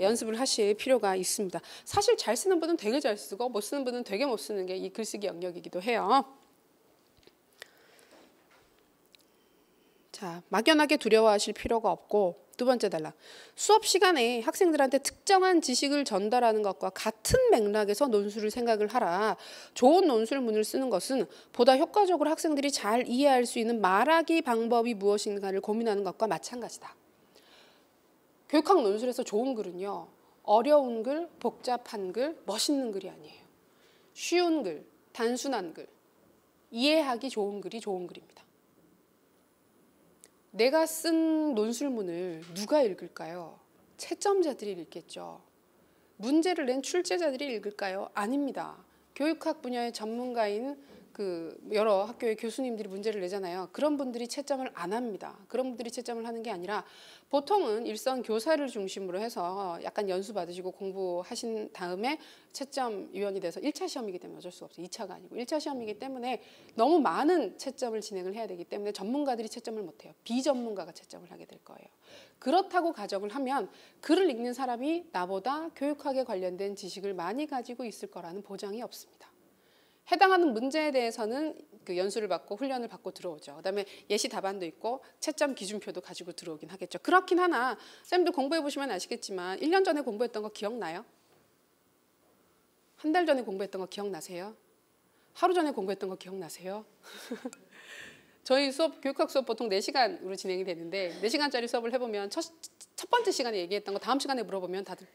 Speaker 1: 연습을 하실 필요가 있습니다. 사실 잘 쓰는 분은 되게 잘 쓰고 못 쓰는 분은 되게 못 쓰는 게 이 글쓰기 영역이기도 해요. 자, 막연하게 두려워하실 필요가 없고 두 번째 단락. 수업 시간에 학생들한테 특정한 지식을 전달하는 것과 같은 맥락에서 논술을 생각을 하라. 좋은 논술문을 쓰는 것은 보다 효과적으로 학생들이 잘 이해할 수 있는 말하기 방법이 무엇인가를 고민하는 것과 마찬가지다. 교육학 논술에서 좋은 글은요. 어려운 글, 복잡한 글, 멋있는 글이 아니에요. 쉬운 글, 단순한 글, 이해하기 좋은 글이 좋은 글입니다. 내가 쓴 논술문을 누가 읽을까요? 채점자들이 읽겠죠. 문제를 낸 출제자들이 읽을까요? 아닙니다. 교육학 분야의 전문가인 여러 학교의 교수님들이 문제를 내잖아요. 그런 분들이 채점을 안 합니다. 그런 분들이 채점을 하는 게 아니라 보통은 일선 교사를 중심으로 해서 약간 연수 받으시고 공부하신 다음에 채점위원이 돼서 1차 시험이기 때문에 어쩔 수 없어요. 2차가 아니고 1차 시험이기 때문에 너무 많은 채점을 진행을 해야 되기 때문에 전문가들이 채점을 못해요. 비전문가가 채점을 하게 될 거예요. 그렇다고 가정을 하면 글을 읽는 사람이 나보다 교육학에 관련된 지식을 많이 가지고 있을 거라는 보장이 없습니다. 해당하는 문제에 대해서는 그 연수를 받고 훈련을 받고 들어오죠. 그다음에 예시 답안도 있고 채점 기준표도 가지고 들어오긴 하겠죠. 그렇긴 하나 쌤도 공부해 보시면 아시겠지만 1년 전에 공부했던 거 기억나요? 한 달 전에 공부했던 거 기억나세요? 하루 전에 공부했던 거 기억나세요? 저희 수업, 교육학 수업 보통 4시간으로 진행이 되는데 4시간짜리 수업을 해보면 첫 번째 시간에 얘기했던 거 다음 시간에 물어보면 다들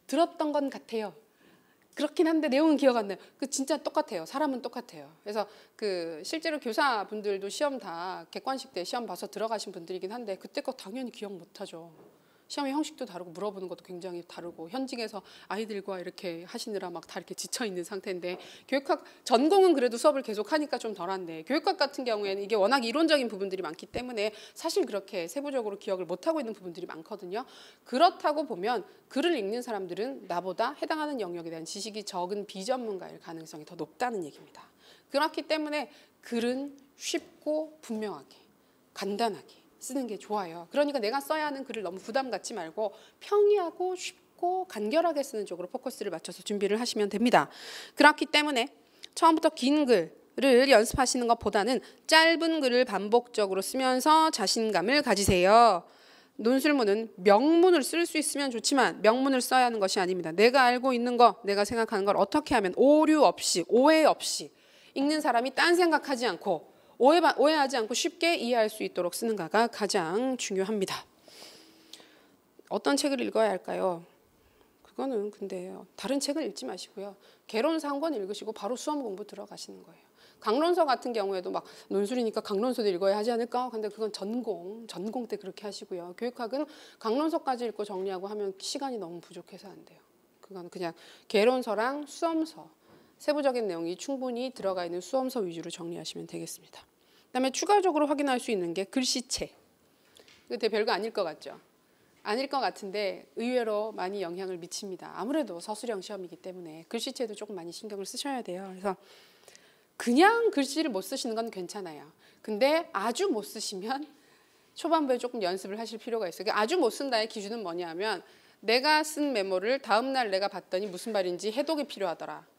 Speaker 1: 들었던 건 같아요. 그렇긴 한데 내용은 기억 안 나요. 진짜 똑같아요. 사람은 똑같아요. 그래서 실제로 교사분들도 시험 다 객관식 때 시험 봐서 들어가신 분들이긴 한데 그때 거 당연히 기억 못하죠. 시험의 형식도 다르고 물어보는 것도 굉장히 다르고 현직에서 아이들과 이렇게 하시느라 막 다 이렇게 지쳐 있는 상태인데 교육학 전공은 그래도 수업을 계속 하니까 좀 덜한데 교육학 같은 경우에는 이게 워낙 이론적인 부분들이 많기 때문에 사실 그렇게 세부적으로 기억을 못하고 있는 부분들이 많거든요. 그렇다고 보면 글을 읽는 사람들은 나보다 해당하는 영역에 대한 지식이 적은 비전문가일 가능성이 더 높다는 얘기입니다. 그렇기 때문에 글은 쉽고 분명하게 간단하게 쓰는 게 좋아요. 그러니까 내가 써야 하는 글을 너무 부담 갖지 말고 평이하고 쉽고 간결하게 쓰는 쪽으로 포커스를 맞춰서 준비를 하시면 됩니다. 그렇기 때문에 처음부터 긴 글을 연습하시는 것보다는 짧은 글을 반복적으로 쓰면서 자신감을 가지세요. 논술문은 명문을 쓸 수 있으면 좋지만 명문을 써야 하는 것이 아닙니다. 내가 알고 있는 거, 내가 생각하는 걸 어떻게 하면 오류 없이, 오해 없이 읽는 사람이 딴 생각하지 않고 오해하지 않고 쉽게 이해할 수 있도록 쓰는가가 가장 중요합니다. 어떤 책을 읽어야 할까요? 그거는 근데 다른 책을 읽지 마시고요. 개론서 한 권 읽으시고 바로 수험 공부 들어가시는 거예요. 강론서 같은 경우에도 막 논술이니까 강론서도 읽어야 하지 않을까? 근데 그건 전공 때 그렇게 하시고요. 교육학은 강론서까지 읽고 정리하고 하면 시간이 너무 부족해서 안 돼요. 그건 그냥 개론서랑 수험서, 세부적인 내용이 충분히 들어가 있는 수험서 위주로 정리하시면 되겠습니다. 그다음에 추가적으로 확인할 수 있는 게 글씨체. 이거 되게 별거 아닐 것 같죠? 아닐 것 같은데 의외로 많이 영향을 미칩니다. 아무래도 서술형 시험이기 때문에 글씨체도 조금 많이 신경을 쓰셔야 돼요. 그래서 그냥 글씨를 못 쓰시는 건 괜찮아요. 근데 아주 못 쓰시면 초반부에 조금 연습을 하실 필요가 있어요. 아주 못 쓴다의 기준은 뭐냐면 내가 쓴 메모를 다음 날 내가 봤더니 무슨 말인지 해독이 필요하더라.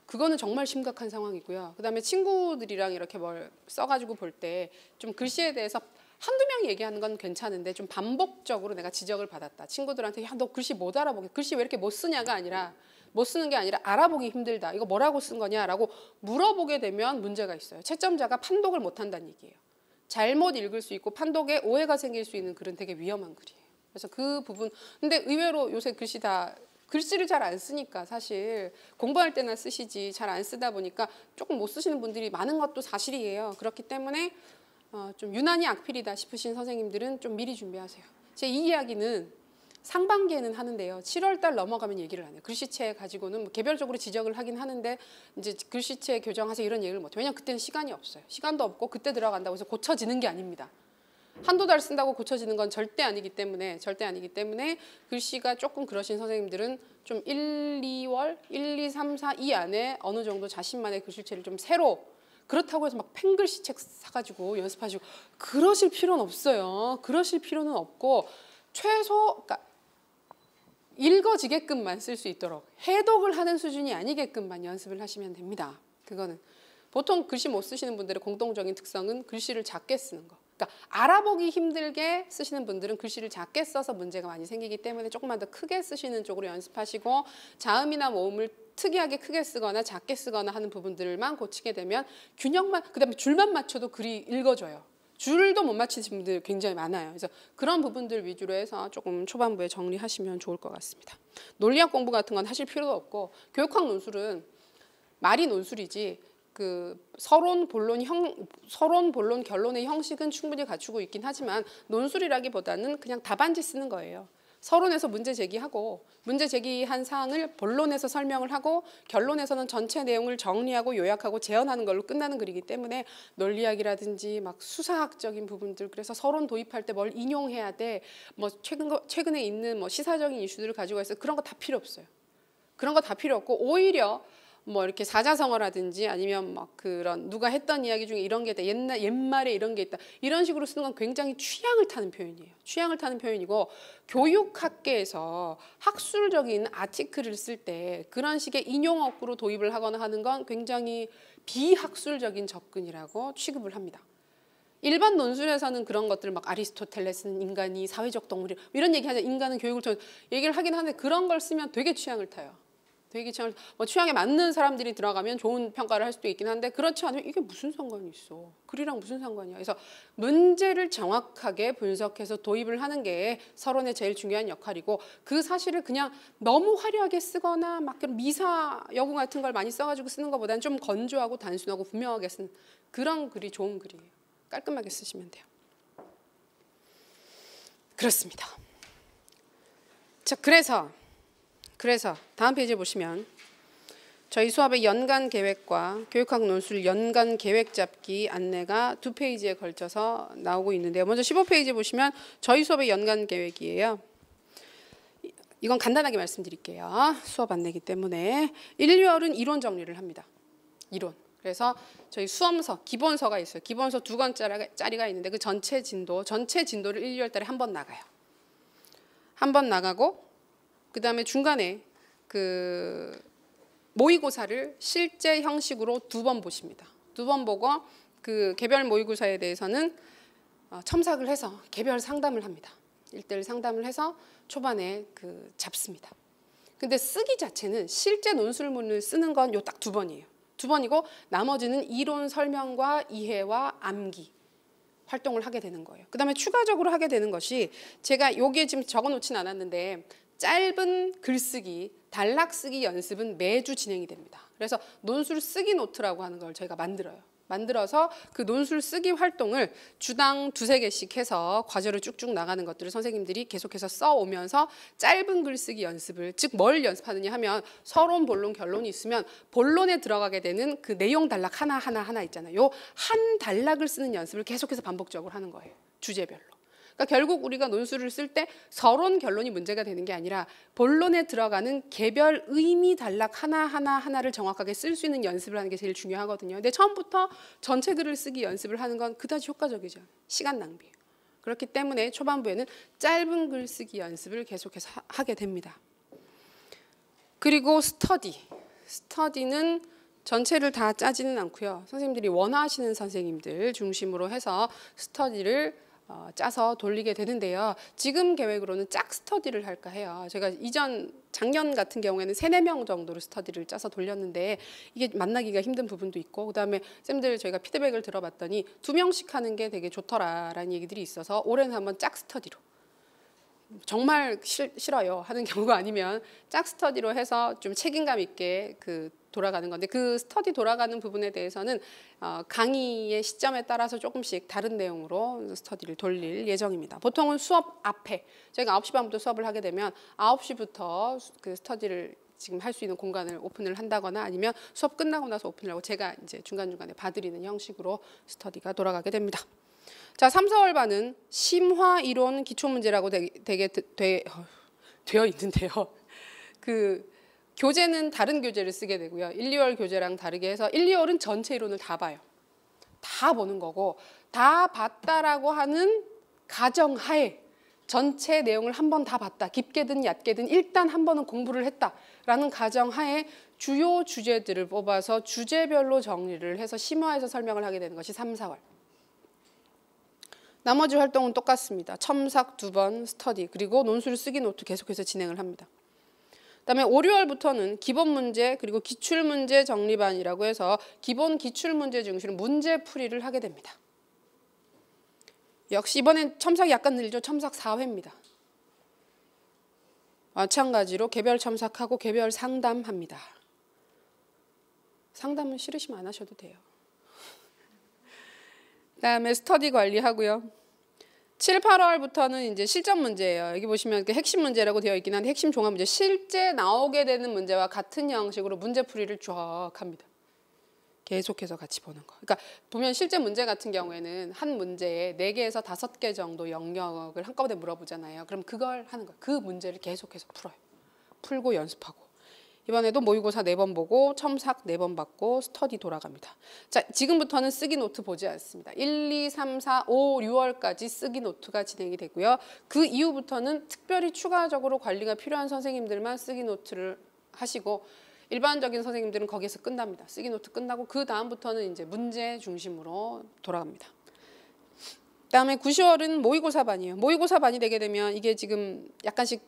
Speaker 1: 그거는 정말 심각한 상황이고요. 그다음에 친구들이랑 이렇게 뭘 써가지고 볼 때 좀 글씨에 대해서 한두 명 얘기하는 건 괜찮은데 좀 반복적으로 내가 지적을 받았다. 친구들한테 야, 너 글씨 못 알아보게. 글씨 왜 이렇게 못 쓰냐가 아니라 못 쓰는 게 아니라 알아보기 힘들다. 이거 뭐라고 쓴 거냐라고 물어보게 되면 문제가 있어요. 채점자가 판독을 못한다는 얘기예요. 잘못 읽을 수 있고 판독에 오해가 생길 수 있는 글은 되게 위험한 글이에요. 그래서 그 부분. 근데 의외로 요새 글씨를 잘 안 쓰니까 사실 공부할 때나 쓰시지 잘 안 쓰다 보니까 조금 못 쓰시는 분들이 많은 것도 사실이에요. 그렇기 때문에 좀 유난히 악필이다 싶으신 선생님들은 좀 미리 준비하세요. 제 이 이야기는 상반기에는 하는데요. 7월 달 넘어가면 얘기를 안 해요. 글씨체 가지고는 뭐 개별적으로 지적을 하긴 하는데 이제 글씨체 교정하세요 이런 얘기를 못 해요. 왜냐하면 그때는 시간이 없어요. 시간도 없고 그때 들어간다고 해서 고쳐지는 게 아닙니다. 한두 달 쓴다고 고쳐지는 건 절대 아니기 때문에 글씨가 조금 그러신 선생님들은 좀 1, 2월, 1, 2, 3, 4 이 안에 어느 정도 자신만의 글씨체를 좀 새로 그렇다고 해서 막 펜글씨책 사가지고 연습하시고 그러실 필요는 없어요. 그러실 필요는 없고 최소 그러니까 읽어지게끔만 쓸 수 있도록 해독을 하는 수준이 아니게끔만 연습을 하시면 됩니다. 그거는 보통 글씨 못 쓰시는 분들의 공통적인 특성은 글씨를 작게 쓰는 거. 그러니까 알아보기 힘들게 쓰시는 분들은 글씨를 작게 써서 문제가 많이 생기기 때문에 조금만 더 크게 쓰시는 쪽으로 연습하시고 자음이나 모음을 특이하게 크게 쓰거나 작게 쓰거나 하는 부분들만 고치게 되면 균형만 그다음에 줄만 맞춰도 글이 읽어져요. 줄도 못 맞히시는 분들 굉장히 많아요. 그래서 그런 부분들 위주로 해서 조금 초반부에 정리하시면 좋을 것 같습니다. 논리학 공부 같은 건 하실 필요도 없고 교육학 논술은 말이 논술이지 그 서론, 본론, 결론의 형식은 충분히 갖추고 있긴 하지만 논술이라기보다는 그냥 답안지 쓰는 거예요. 서론에서 문제 제기하고 문제 제기한 사항을 본론에서 설명을 하고 결론에서는 전체 내용을 정리하고 요약하고 재현하는 걸로 끝나는 글이기 때문에 논리학이라든지 막 수사학적인 부분들 그래서 서론 도입할 때 뭘 인용해야 돼 뭐 최근에 있는 뭐 시사적인 이슈들을 가지고 해서 그런 거 다 필요 없어요. 그런 거 다 필요 없고 오히려 뭐 이렇게 사자성어라든지 아니면 막 그런 누가 했던 이야기 중에 이런 게 있다. 옛말에 이런 게 있다. 이런 식으로 쓰는 건 굉장히 취향을 타는 표현이에요. 취향을 타는 표현이고 교육학계에서 학술적인 아티클을 쓸 때 그런 식의 인용어구로 도입을 하거나 하는 건 굉장히 비학술적인 접근이라고 취급을 합니다. 일반 논술에서는 그런 것들을 막 아리스토텔레스는 인간이 사회적 동물이 이런 얘기하자 인간은 교육을 통해 얘기를 하긴 하는데 그런 걸 쓰면 되게 취향을 타요. 되게 취향에 맞는 사람들이 들어가면 좋은 평가를 할 수도 있긴 한데 그렇지 않으면 이게 무슨 상관이 있어. 글이랑 무슨 상관이야. 그래서 문제를 정확하게 분석해서 도입을 하는 게 서론의 제일 중요한 역할이고 그 사실을 그냥 너무 화려하게 쓰거나 막 미사 여구 같은 걸 많이 써가지고 쓰는 것보다는 좀 건조하고 단순하고 분명하게 쓴 그런 글이 좋은 글이에요. 깔끔하게 쓰시면 돼요. 그렇습니다. 자, 그래서 다음 페이지 보시면 저희 수업의 연간 계획과 교육학 논술 연간 계획 잡기 안내가 2페이지에 걸쳐서 나오고 있는데요. 먼저 15페이지 보시면 저희 수업의 연간 계획이에요. 이건 간단하게 말씀드릴게요. 수업 안내이기 때문에 1, 2월은 이론 정리를 합니다. 이론. 그래서 저희 수험서, 기본서가 있어요. 기본서 2권짜리가 있는데 그 전체 진도를 1, 2월 달에 한 번 나가요. 한 번 나가고 그 다음에 중간에 그 모의고사를 실제 형식으로 2번 보십니다. 2번 보고 그 개별 모의고사에 대해서는 첨삭을 해서 개별 상담을 합니다. 1:1 상담을 해서 초반에 그 잡습니다. 근데 쓰기 자체는 실제 논술문을 쓰는 건 요 딱 2번이에요. 2번이고 나머지는 이론 설명과 이해와 암기 활동을 하게 되는 거예요. 그 다음에 추가적으로 하게 되는 것이 제가 여기에 지금 적어놓진 않았는데 짧은 글쓰기, 단락쓰기 연습은 매주 진행이 됩니다. 그래서 논술 쓰기 노트라고 하는 걸 저희가 만들어서 그 논술 쓰기 활동을 주당 2-3개씩 해서 과제로 쭉쭉 나가는 것들을 선생님들이 계속해서 써오면서 짧은 글쓰기 연습을 즉 뭘 연습하느냐 하면 서론, 본론, 결론이 있으면 본론에 들어가게 되는 그 내용 단락 하나 있잖아요. 요 한 단락을 쓰는 연습을 계속해서 반복적으로 하는 거예요. 주제별로. 그러니까 결국 우리가 논술을 쓸 때 서론, 결론이 문제가 되는 게 아니라 본론에 들어가는 개별 의미 단락 하나를 정확하게 쓸 수 있는 연습을 하는 게 제일 중요하거든요. 근데 처음부터 전체 글을 쓰기 연습을 하는 건 그다지 효과적이죠. 시간 낭비. 그렇기 때문에 초반부에는 짧은 글쓰기 연습을 계속해서 하게 됩니다. 그리고 스터디는 전체를 다 짜지는 않고요. 선생님들이 원하시는 선생님들 중심으로 해서 스터디를 짜서 돌리게 되는데요. 지금 계획으로는 짝 스터디를 할까 해요. 제가 작년 같은 경우에는 3-4명 정도로 스터디를 짜서 돌렸는데 이게 만나기가 힘든 부분도 있고 그다음에 쌤들 저희가 피드백을 들어봤더니 2명씩 하는 게 되게 좋더라라는 얘기들이 있어서 올해는 한번 짝 스터디로 정말 싫어요 하는 경우가 아니면 짝 스터디로 해서 좀 책임감 있게 그 돌아가는 건데 그 스터디 돌아가는 부분에 대해서는 강의의 시점에 따라서 조금씩 다른 내용으로 스터디를 돌릴 예정입니다. 보통은 수업 앞에 저희가 9시 반부터 수업을 하게 되면 9시부터 그 스터디를 지금 할 수 있는 공간을 오픈을 한다거나 아니면 수업 끝나고 나서 오픈을 하고 제가 이제 중간중간에 봐드리는 형식으로 스터디가 돌아가게 됩니다. 자, 3, 4월 반은 심화 이론 기초 문제라고 되어 있는데요. 그 교재는 다른 교재를 쓰게 되고요. 1, 2월 교재랑 다르게 해서 1, 2월은 전체 이론을 다 봐요. 다 보는 거고 다 봤다라고 하는 가정하에 전체 내용을 한 번 다 봤다. 깊게든 얕게든 일단 한 번은 공부를 했다라는 가정하에 주요 주제들을 뽑아서 주제별로 정리를 해서 심화해서 설명을 하게 되는 것이 3, 4월. 나머지 활동은 똑같습니다. 첨삭 2번 스터디 그리고 논술 쓰기 노트 계속해서 진행을 합니다. 그다음에 5, 6월부터는 기본 문제 그리고 기출 문제 정리반이라고 해서 기본 기출 문제 중심으로 문제 풀이를 하게 됩니다. 역시 이번엔 첨삭이 약간 늘죠. 첨삭 4회입니다. 마찬가지로 개별 첨삭하고 개별 상담합니다. 상담은 싫으시면 안 하셔도 돼요. 그다음에 스터디 관리하고요. 7, 8월부터는 이제 실전 문제예요. 여기 보시면 핵심 문제라고 되어 있긴 한데 핵심 종합 문제 실제 나오게 되는 문제와 같은 형식으로 문제풀이를 쭉 합니다. 계속해서 같이 보는 거. 그러니까 보면 실제 문제 같은 경우에는 한 문제에 4개에서 5개 정도 영역을 한꺼번에 물어보잖아요. 그럼 그걸 하는 거예요. 그 문제를 계속해서 풀어요. 풀고 연습하고. 이번에도 모의고사 4번 보고 첨삭 4번 받고 스터디 돌아갑니다. 자, 지금부터는 쓰기 노트 보지 않습니다. 1, 2, 3, 4, 5, 6월까지 쓰기 노트가 진행이 되고요. 그 이후부터는 특별히 추가적으로 관리가 필요한 선생님들만 쓰기 노트를 하시고 일반적인 선생님들은 거기에서 끝납니다. 쓰기 노트 끝나고 그 다음부터는 이제 문제 중심으로 돌아갑니다. 그다음에 9, 10월은 모의고사 반이에요. 모의고사 반이 되게 되면 이게 지금 약간씩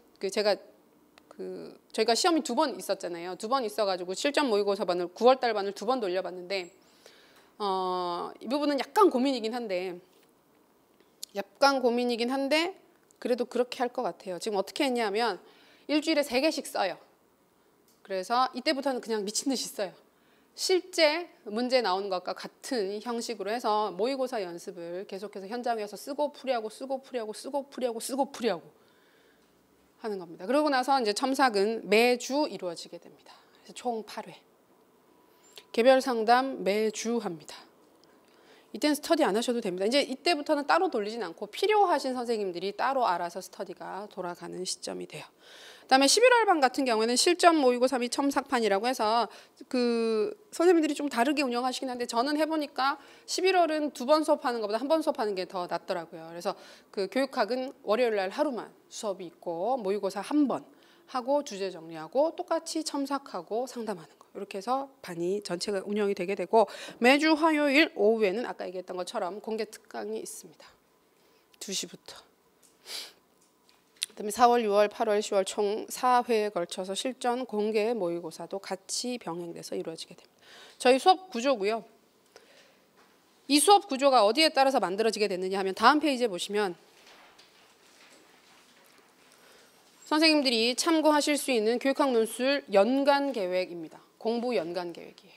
Speaker 1: 저희가 시험이 2번 있었잖아요. 2번 있어가지고 실전 모의고사 반을 9월달 반을 2번 돌려봤는데 이 부분은 약간 고민이긴 한데 그래도 그렇게 할 것 같아요. 지금 어떻게 했냐면 일주일에 3개씩 써요. 그래서 이때부터는 그냥 미친 듯이 써요. 실제 문제 나오는 것과 같은 형식으로 해서 모의고사 연습을 계속해서 현장에서 쓰고 풀이하고 하는 겁니다. 그러고 나서 이제 첨삭은 매주 이루어지게 됩니다. 그래서 총 8회. 개별 상담 매주 합니다. 이때는 스터디 안 하셔도 됩니다. 이제 이때부터는 따로 돌리진 않고 필요하신 선생님들이 따로 알아서 스터디가 돌아가는 시점이 돼요. 그다음에 11월 반 같은 경우에는 실전 모의고사 및 첨삭판이라고 해서 그 선생님들이 좀 다르게 운영하시긴 한데 저는 해보니까 11월은 2번 수업하는 것보다 1번 수업하는 게 더 낫더라고요. 그래서 그 교육학은 월요일 날 하루만 수업이 있고 모의고사 1번 하고 주제 정리하고 똑같이 첨삭하고 상담하는 거. 이렇게 해서 반이 전체가 운영이 되게 되고 매주 화요일 오후에는 아까 얘기했던 것처럼 공개 특강이 있습니다. 2시부터. 그다음에 4월, 6월, 8월, 10월 총 4회에 걸쳐서 실전 공개 모의고사도 같이 병행돼서 이루어지게 됩니다. 저희 수업 구조고요. 이 수업 구조가 어디에 따라서 만들어지게 됐느냐 하면 다음 페이지에 보시면 선생님들이 참고하실 수 있는 교육학 논술 연간 계획입니다. 공부 연간 계획이에요.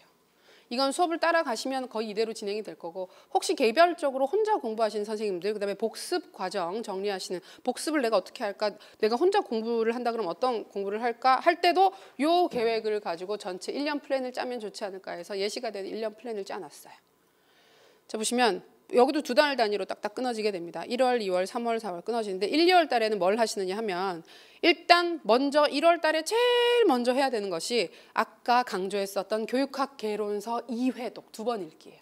Speaker 1: 이건 수업을 따라가시면 거의 이대로 진행이 될 거고 혹시 개별적으로 혼자 공부하시는 선생님들 그다음에 복습 과정 정리하시는 복습을 내가 어떻게 할까 내가 혼자 공부를 한다 그러면 어떤 공부를 할까 할 때도 이 계획을 가지고 전체 1년 플랜을 짜면 좋지 않을까 해서 예시가 되는 1년 플랜을 짜놨어요. 자 보시면 여기도 2달 단위로 딱딱 끊어지게 됩니다. 1월, 2월, 3월, 4월 끊어지는데 1, 2월 달에는 뭘 하시느냐 하면 일단 먼저 1월 달에 제일 먼저 해야 되는 것이 아까 강조했었던 교육학 개론서 2회독 2번 읽기예요.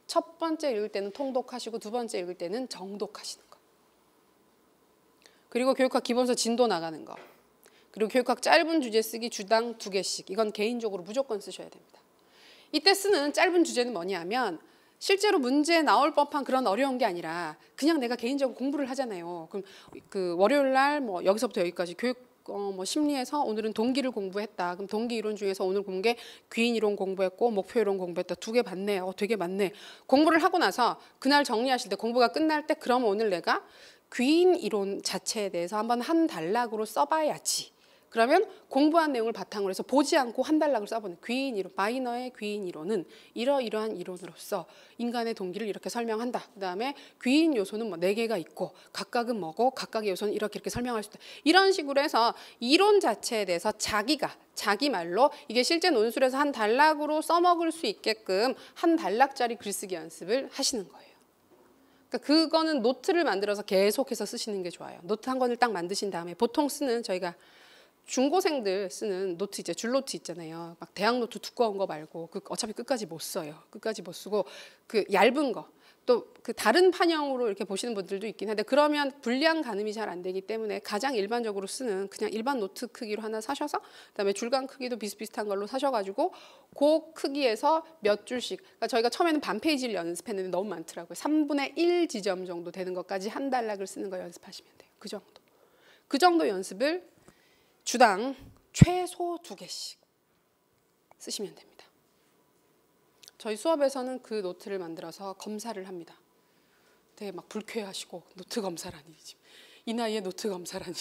Speaker 1: 첫 번째 읽을 때는 통독하시고 두 번째 읽을 때는 정독하시는 거. 그리고 교육학 기본서 진도 나가는 거. 그리고 교육학 짧은 주제 쓰기 주당 2개씩. 이건 개인적으로 무조건 쓰셔야 됩니다. 이때 쓰는 짧은 주제는 뭐냐면 실제로 문제 나올 법한 그런 어려운 게 아니라 그냥 내가 개인적으로 공부를 하잖아요. 그럼 그 월요일 날 뭐 여기서부터 여기까지 교육 뭐 심리에서 오늘은 동기를 공부했다. 그럼 동기 이론 중에서 오늘 본 게 귀인 이론 공부했고 목표 이론 공부했다. 2개 봤네. 되게 많네. 공부를 하고 나서 그날 정리하실 때 공부가 끝날 때 그럼 오늘 내가 귀인 이론 자체에 대해서 한번 한 단락으로 써봐야지. 그러면 공부한 내용을 바탕으로 해서 보지 않고 한 단락을 써보는 귀인 이론, 마이너의 귀인 이론은 이러이러한 이론으로서 인간의 동기를 이렇게 설명한다. 그다음에 귀인 요소는 뭐 4개가 있고 각각은 뭐고 각각의 요소는 이렇게 설명할 수 있다. 이런 식으로 해서 이론 자체에 대해서 자기 말로 이게 실제 논술에서 한 단락으로 써먹을 수 있게끔 한 단락짜리 글쓰기 연습을 하시는 거예요. 그러니까 그거는 노트를 만들어서 계속해서 쓰시는 게 좋아요. 노트 한 권을 딱 만드신 다음에 보통 쓰는 저희가 중고생들 쓰는 노트 이제 줄노트 있잖아요. 막 대학 노트 두꺼운 거 말고 어차피 끝까지 못 써요. 끝까지 못 쓰고 그 얇은 거 또 그 다른 판형으로 이렇게 보시는 분들도 있긴 한데 그러면 분량 가늠이 잘 안 되기 때문에 가장 일반적으로 쓰는 그냥 일반 노트 크기로 하나 사셔서 그다음에 줄간 크기도 비슷비슷한 걸로 사셔가지고 그 크기에서 몇 줄씩 그러니까 저희가 처음에는 반 페이지를 연습했는데 너무 많더라고요. 3분의 1 지점 정도 되는 것까지 한 단락을 쓰는 거 연습하시면 돼요. 그 정도 연습을 주당 최소 2개씩 쓰시면 됩니다. 저희 수업에서는 그 노트를 만들어서 검사를 합니다. 되게 막 불쾌하시고 노트 검사라니 이 나이에 노트 검사라니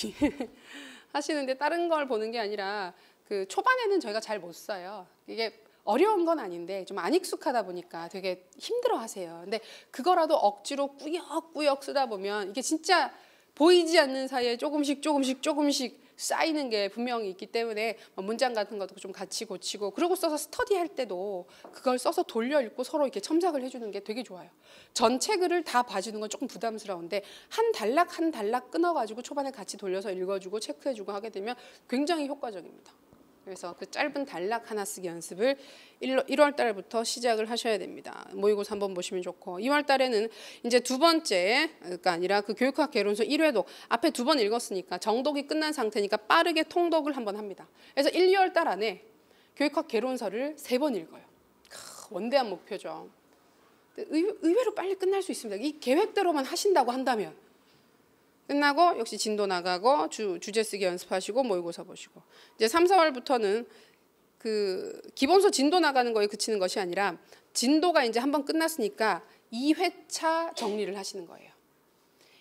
Speaker 1: 하시는데 다른 걸 보는 게 아니라 그 초반에는 저희가 잘 못 써요. 이게 어려운 건 아닌데 좀 안 익숙하다 보니까 되게 힘들어 하세요. 근데 그거라도 억지로 꾸역꾸역 쓰다 보면 이게 진짜 보이지 않는 사이에 조금씩 쌓이는 게 분명히 있기 때문에 문장 같은 것도 좀 같이 고치고 그러고 써서 스터디할 때도 그걸 써서 돌려 읽고 서로 이렇게 첨삭을 해주는 게 되게 좋아요. 전체 글을 다 봐주는 건 조금 부담스러운데 한 단락 끊어가지고 초반에 같이 돌려서 읽어주고 체크해주고 하게 되면 굉장히 효과적입니다. 그래서 그 짧은 단락 하나 쓰기 연습을 1월 달부터 시작을 하셔야 됩니다. 모의고사 한번 보시면 좋고 2월 달에는 이제 두 번째가 아니라 그 교육학 개론서 1회독 앞에 2번 읽었으니까 정독이 끝난 상태니까 빠르게 통독을 한번 합니다. 그래서 1, 2월 달 안에 교육학 개론서를 3번 읽어요. 원대한 목표죠. 의외로 빨리 끝날 수 있습니다. 이 계획대로만 하신다고 한다면 끝나고 역시 진도 나가고 주제 쓰기 연습하시고 모의고사 보시고 이제 3, 4월부터는 그 기본서 진도 나가는 거에 그치는 것이 아니라 진도가 이제 한번 끝났으니까 2회차 정리를 하시는 거예요.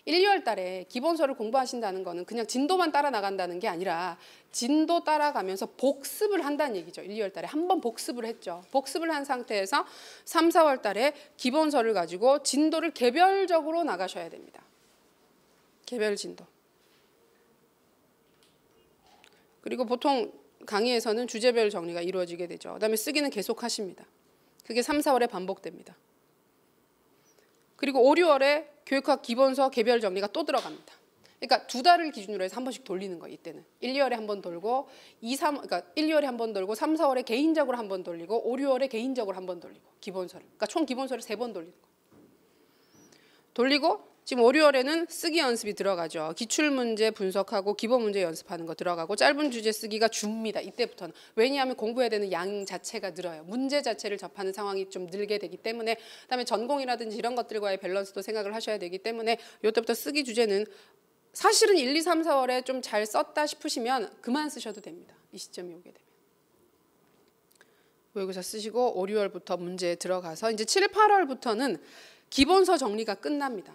Speaker 1: 1, 2월 달에 기본서를 공부하신다는 거는 그냥 진도만 따라 나간다는 게 아니라 진도 따라가면서 복습을 한다는 얘기죠. 1, 2월 달에 한번 복습을 했죠. 복습을 한 상태에서 3, 4월 달에 기본서를 가지고 진도를 개별적으로 나가셔야 됩니다. 개별 진도. 그리고 보통 강의에서는 주제별 정리가 이루어지게 되죠. 그다음에 쓰기는 계속 하십니다. 그게 3, 4월에 반복됩니다. 그리고 5, 6월에 교육학 기본서 개별 정리가 또 들어갑니다. 그러니까 2달을 기준으로 해서 한 번씩 돌리는 거예요. 이때는 1, 2월에 한 번 돌고 그러니까 1, 2월에 한 번 돌고 3, 4월에 개인적으로 한 번 돌리고 5, 6월에 개인적으로 한 번 돌리고 기본서를. 그러니까 총 기본서를 3번 돌리는 거예요. 돌리고 지금 5, 6월에는 쓰기 연습이 들어가죠. 기출문제 분석하고 기본문제 연습하는 거 들어가고 짧은 주제 쓰기가 줍니다. 이때부터는. 왜냐하면 공부해야 되는 양 자체가 늘어요. 문제 자체를 접하는 상황이 좀 늘게 되기 때문에 그다음에 전공이라든지 이런 것들과의 밸런스도 생각을 하셔야 되기 때문에 이때부터 쓰기 주제는 사실은 1, 2, 3, 4월에 좀 잘 썼다 싶으시면 그만 쓰셔도 됩니다. 이 시점이 오게 되면. 모의고사 쓰시고 5, 6월부터 문제에 들어가서 이제 7, 8월부터는 기본서 정리가 끝납니다.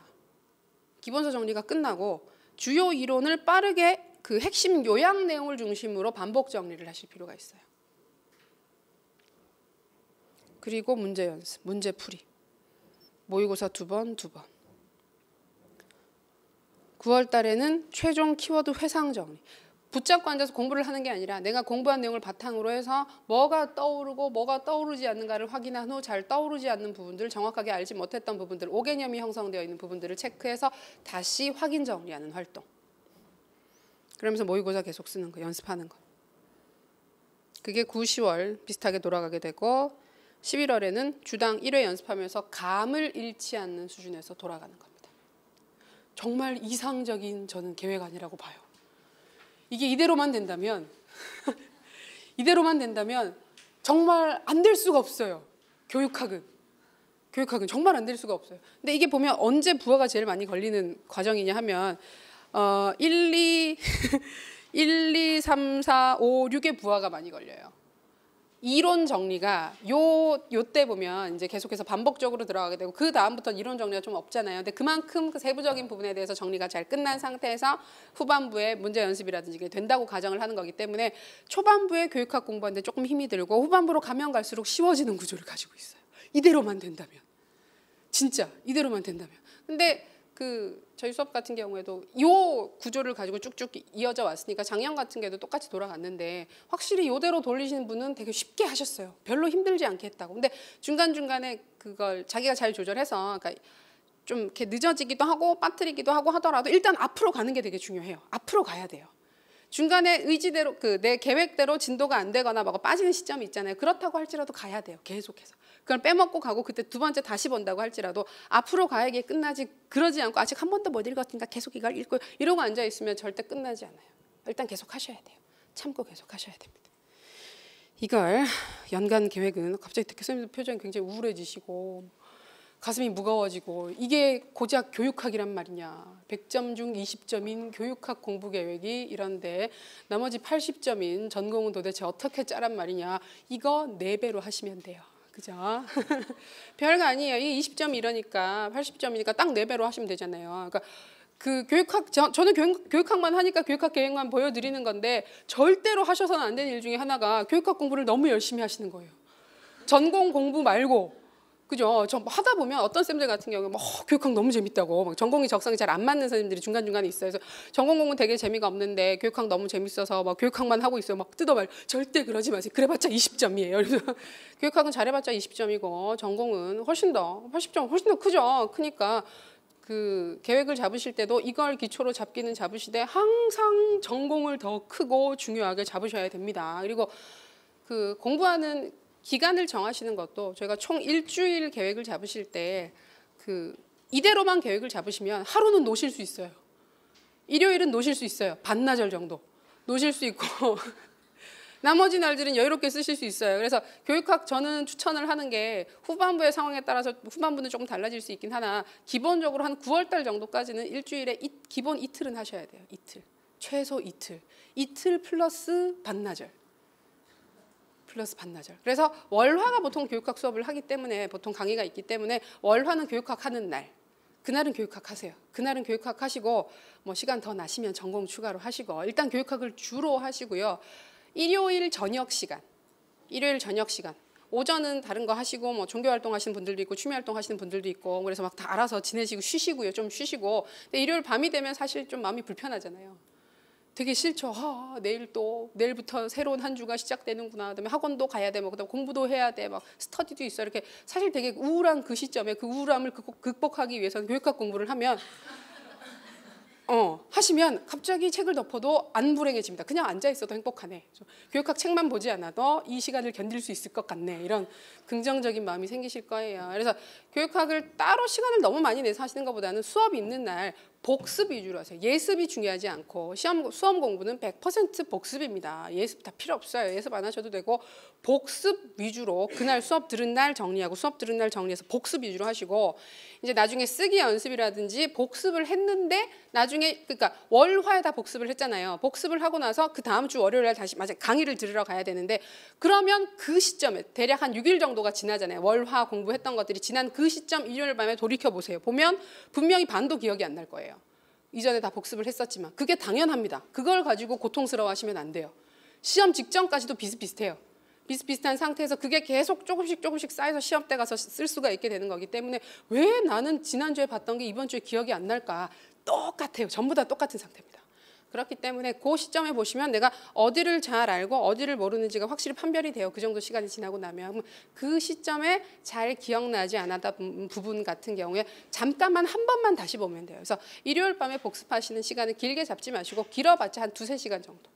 Speaker 1: 기본서 정리가 끝나고 주요 이론을 빠르게 그 핵심 요약 내용을 중심으로 반복 정리를 하실 필요가 있어요. 그리고 문제 연습, 문제 풀이. 모의고사 2번. 9월 달에는 최종 키워드 회상 정리. 붙잡고 앉아서 공부를 하는 게 아니라 내가 공부한 내용을 바탕으로 해서 뭐가 떠오르고 뭐가 떠오르지 않는가를 확인한 후 잘 떠오르지 않는 부분들, 정확하게 알지 못했던 부분들, 오개념이 형성되어 있는 부분들을 체크해서 다시 확인 정리하는 활동. 그러면서 모의고사 계속 쓰는 거, 연습하는 거. 그게 9, 10월 비슷하게 돌아가게 되고 11월에는 주당 1회 연습하면서 감을 잃지 않는 수준에서 돌아가는 겁니다. 정말 이상적인 저는 계획 아니라고 봐요. 이게 이대로만 된다면 정말 안 될 수가 없어요. 교육학은 정말 안 될 수가 없어요. 근데 이게 보면 언제 부하가 제일 많이 걸리는 과정이냐 하면 1, 2, 3, 4, 5, 6의 부하가 많이 걸려요. 이론 정리가 요때 보면 이제 계속해서 반복적으로 들어가게 되고 그 다음부터 이론 정리가 좀 없잖아요. 근데 그만큼 그 세부적인 부분에 대해서 정리가 잘 끝난 상태에서 후반부에 문제 연습이라든지 이게 된다고 가정을 하는 거기 때문에 초반부에 교육학 공부하는데 조금 힘이 들고 후반부로 가면 갈수록 쉬워지는 구조를 가지고 있어요. 이대로만 된다면. 진짜 이대로만 된다면. 근데 저희 수업 같은 경우에도 이 구조를 가지고 쭉쭉 이어져 왔으니까 작년 같은 경우에도 똑같이 돌아갔는데 확실히 이대로 돌리시는 분은 되게 쉽게 하셨어요. 별로 힘들지 않게 했다고. 근데 중간중간에 그걸 자기가 잘 조절해서 그러니까 좀 이렇게 늦어지기도 하고 빠뜨리기도 하고 하더라도 일단 앞으로 가는 게 되게 중요해요. 앞으로 가야 돼요. 중간에 의지대로 내 계획대로 진도가 안 되거나 뭐 빠지는 시점이 있잖아요. 그렇다고 할지라도 가야 돼요. 계속해서. 그걸 빼먹고 가고 그때 두 번째 다시 본다고 할지라도 앞으로 가야 이게 끝나지 그러지 않고 아직 한 번도 못 읽었으니까 계속 이걸 읽고 이러고 앉아있으면 절대 끝나지 않아요. 일단 계속 하셔야 돼요. 참고 계속 하셔야 됩니다. 이걸 연간 계획은 갑자기 듣기 선생님 표정이 굉장히 우울해지시고 가슴이 무거워지고 이게 고작 교육학이란 말이냐. 100점 중 20점인 교육학 공부 계획이 이런데 나머지 80점인 전공은 도대체 어떻게 짜란 말이냐. 이거 4배로 하시면 돼요. 그죠? 별거 아니에요. 이 20점이 이러니까 80점이니까 딱 4배로 하시면 되잖아요. 그러니까 그 교육학 저는 교육학만 하니까 교육학 계획만 보여드리는 건데 절대로 하셔서는 안 되는 일 중에 하나가 교육학 공부를 너무 열심히 하시는 거예요. 전공 공부 말고 그죠? 저 하다 보면 어떤 쌤들 같은 경우에 뭐 교육학 너무 재밌다고 막 전공이 적성이 잘 안 맞는 선생님들이 중간중간에 있어요. 그래서 전공 공부는 되게 재미가 없는데 교육학 너무 재밌어서 막 교육학만 하고 있어요. 막 뜯어말 절대 그러지 마세요. 그래봤자 20점이에요. 그래서 교육학은 잘해봤자 20점이고 전공은 훨씬 더 80점 훨씬 더 크죠. 크니까 그 계획을 잡으실 때도 이걸 기초로 잡기는 잡으시되 항상 전공을 더 크고 중요하게 잡으셔야 됩니다. 그리고 그 공부하는 기간을 정하시는 것도 저희가 총 일주일 계획을 잡으실 때 이대로만 계획을 잡으시면 하루는 노실 수 있어요. 일요일은 노실 수 있어요. 반나절 정도 노실 수 있고 나머지 날들은 여유롭게 쓰실 수 있어요. 그래서 교육학 저는 추천을 하는 게 후반부의 상황에 따라서 후반부는 조금 달라질 수 있긴 하나 기본적으로 한 9월 달 정도까지는 일주일에 기본 이틀은 하셔야 돼요. 이틀. 최소 이틀. 이틀 플러스 반나절. 플러스 반나절. 그래서 월화가 보통 교육학 수업을 하기 때문에 보통 강의가 있기 때문에 월화는 교육학 하는 날. 그날은 교육학 하세요. 그날은 교육학 하시고 뭐 시간 더 나시면 전공 추가로 하시고 일단 교육학을 주로 하시고요. 일요일 저녁 시간. 오전은 다른 거 하시고 뭐 종교활동 하시는 분들도 있고 취미활동 하시는 분들도 있고 그래서 막 다 알아서 지내시고 쉬시고요. 좀 쉬시고. 근데 일요일 밤이 되면 사실 좀 마음이 불편하잖아요. 되게 싫죠. 내일부터 새로운 한 주가 시작되는구나. 그다음에 학원도 가야 돼. 그다음에 공부도 해야 돼. 막 스터디도 있어. 이렇게 사실 되게 우울한 그 시점에 그 우울함을 극복하기 위해서는 교육학 공부를 하면 하시면 갑자기 책을 덮어도 안 불행해집니다. 그냥 앉아 있어도 행복하네. 교육학 책만 보지 않아도 이 시간을 견딜 수 있을 것 같네. 이런 긍정적인 마음이 생기실 거예요. 그래서 교육학을 따로 시간을 너무 많이 내서 하시는 것보다는 수업이 있는 날 복습 위주로 하세요. 예습이 중요하지 않고 수험 공부는 100% 복습입니다. 예습 다 필요 없어요. 예습 안 하셔도 되고 복습 위주로 그날 수업 들은 날 정리하고 수업 들은 날 정리해서 복습 위주로 하시고 이제 나중에 쓰기 연습이라든지 복습을 했는데 나중에 그러니까 월화에다 복습을 했잖아요. 복습을 하고 나서 그 다음 주 월요일 날 다시 강의를 들으러 가야 되는데 그러면 그 시점에 대략 한 6일 정도가 지나잖아요. 월화 공부했던 것들이 지난 그 시점 일요일 밤에 돌이켜 보세요. 보면 분명히 반도 기억이 안 날 거예요. 이전에 다 복습을 했었지만 그게 당연합니다. 그걸 가지고 고통스러워하시면 안 돼요. 시험 직전까지도 비슷비슷해요. 비슷비슷한 상태에서 그게 계속 조금씩 쌓여서 시험 때 가서 쓸 수가 있게 되는 거기 때문에 왜 나는 지난주에 봤던 게 이번 주에 기억이 안 날까? 똑같아요. 전부 다 똑같은 상태입니다. 그렇기 때문에 그 시점에 보시면 내가 어디를 잘 알고 어디를 모르는지가 확실히 판별이 돼요. 그 정도 시간이 지나고 나면 그 시점에 잘 기억나지 않았던 부분 같은 경우에 잠깐만 한 번만 다시 보면 돼요. 그래서 일요일 밤에 복습하시는 시간을 길게 잡지 마시고 길어봤자 한 2-3시간 정도.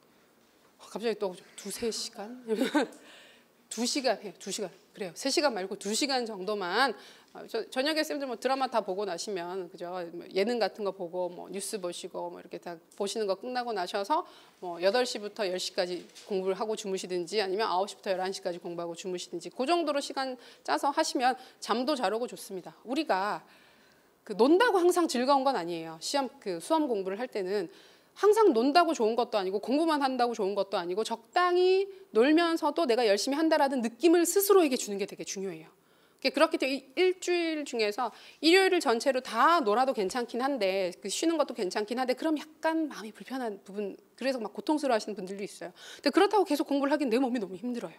Speaker 1: 갑자기 또 2-3시간? 2시간 해요. 2시간. 그래요. 3시간 말고 2시간 정도만 저녁에 쌤들 뭐 드라마 다 보고 나시면 그죠? 예능 같은 거 보고 뭐 뉴스 보시고 뭐 이렇게 다 보시는 거 끝나고 나셔서 뭐 8시부터 10시까지 공부를 하고 주무시든지 아니면 9시부터 11시까지 공부하고 주무시든지 그 정도로 시간 짜서 하시면 잠도 잘 오고 좋습니다. 우리가 논다고 항상 즐거운 건 아니에요. 수험 공부를 할 때는 항상 논다고 좋은 것도 아니고 공부만 한다고 좋은 것도 아니고 적당히 놀면서도 내가 열심히 한다라는 느낌을 스스로에게 주는 게 되게 중요해요. 그렇기 때문에 일주일 중에서 일요일을 전체로 다 놀아도 괜찮긴 한데 쉬는 것도 괜찮긴 한데 그럼 약간 마음이 불편한 부분, 그래서 막 고통스러워하시는 분들도 있어요. 근데 그렇다고 계속 공부를 하긴 내 몸이 너무 힘들어요.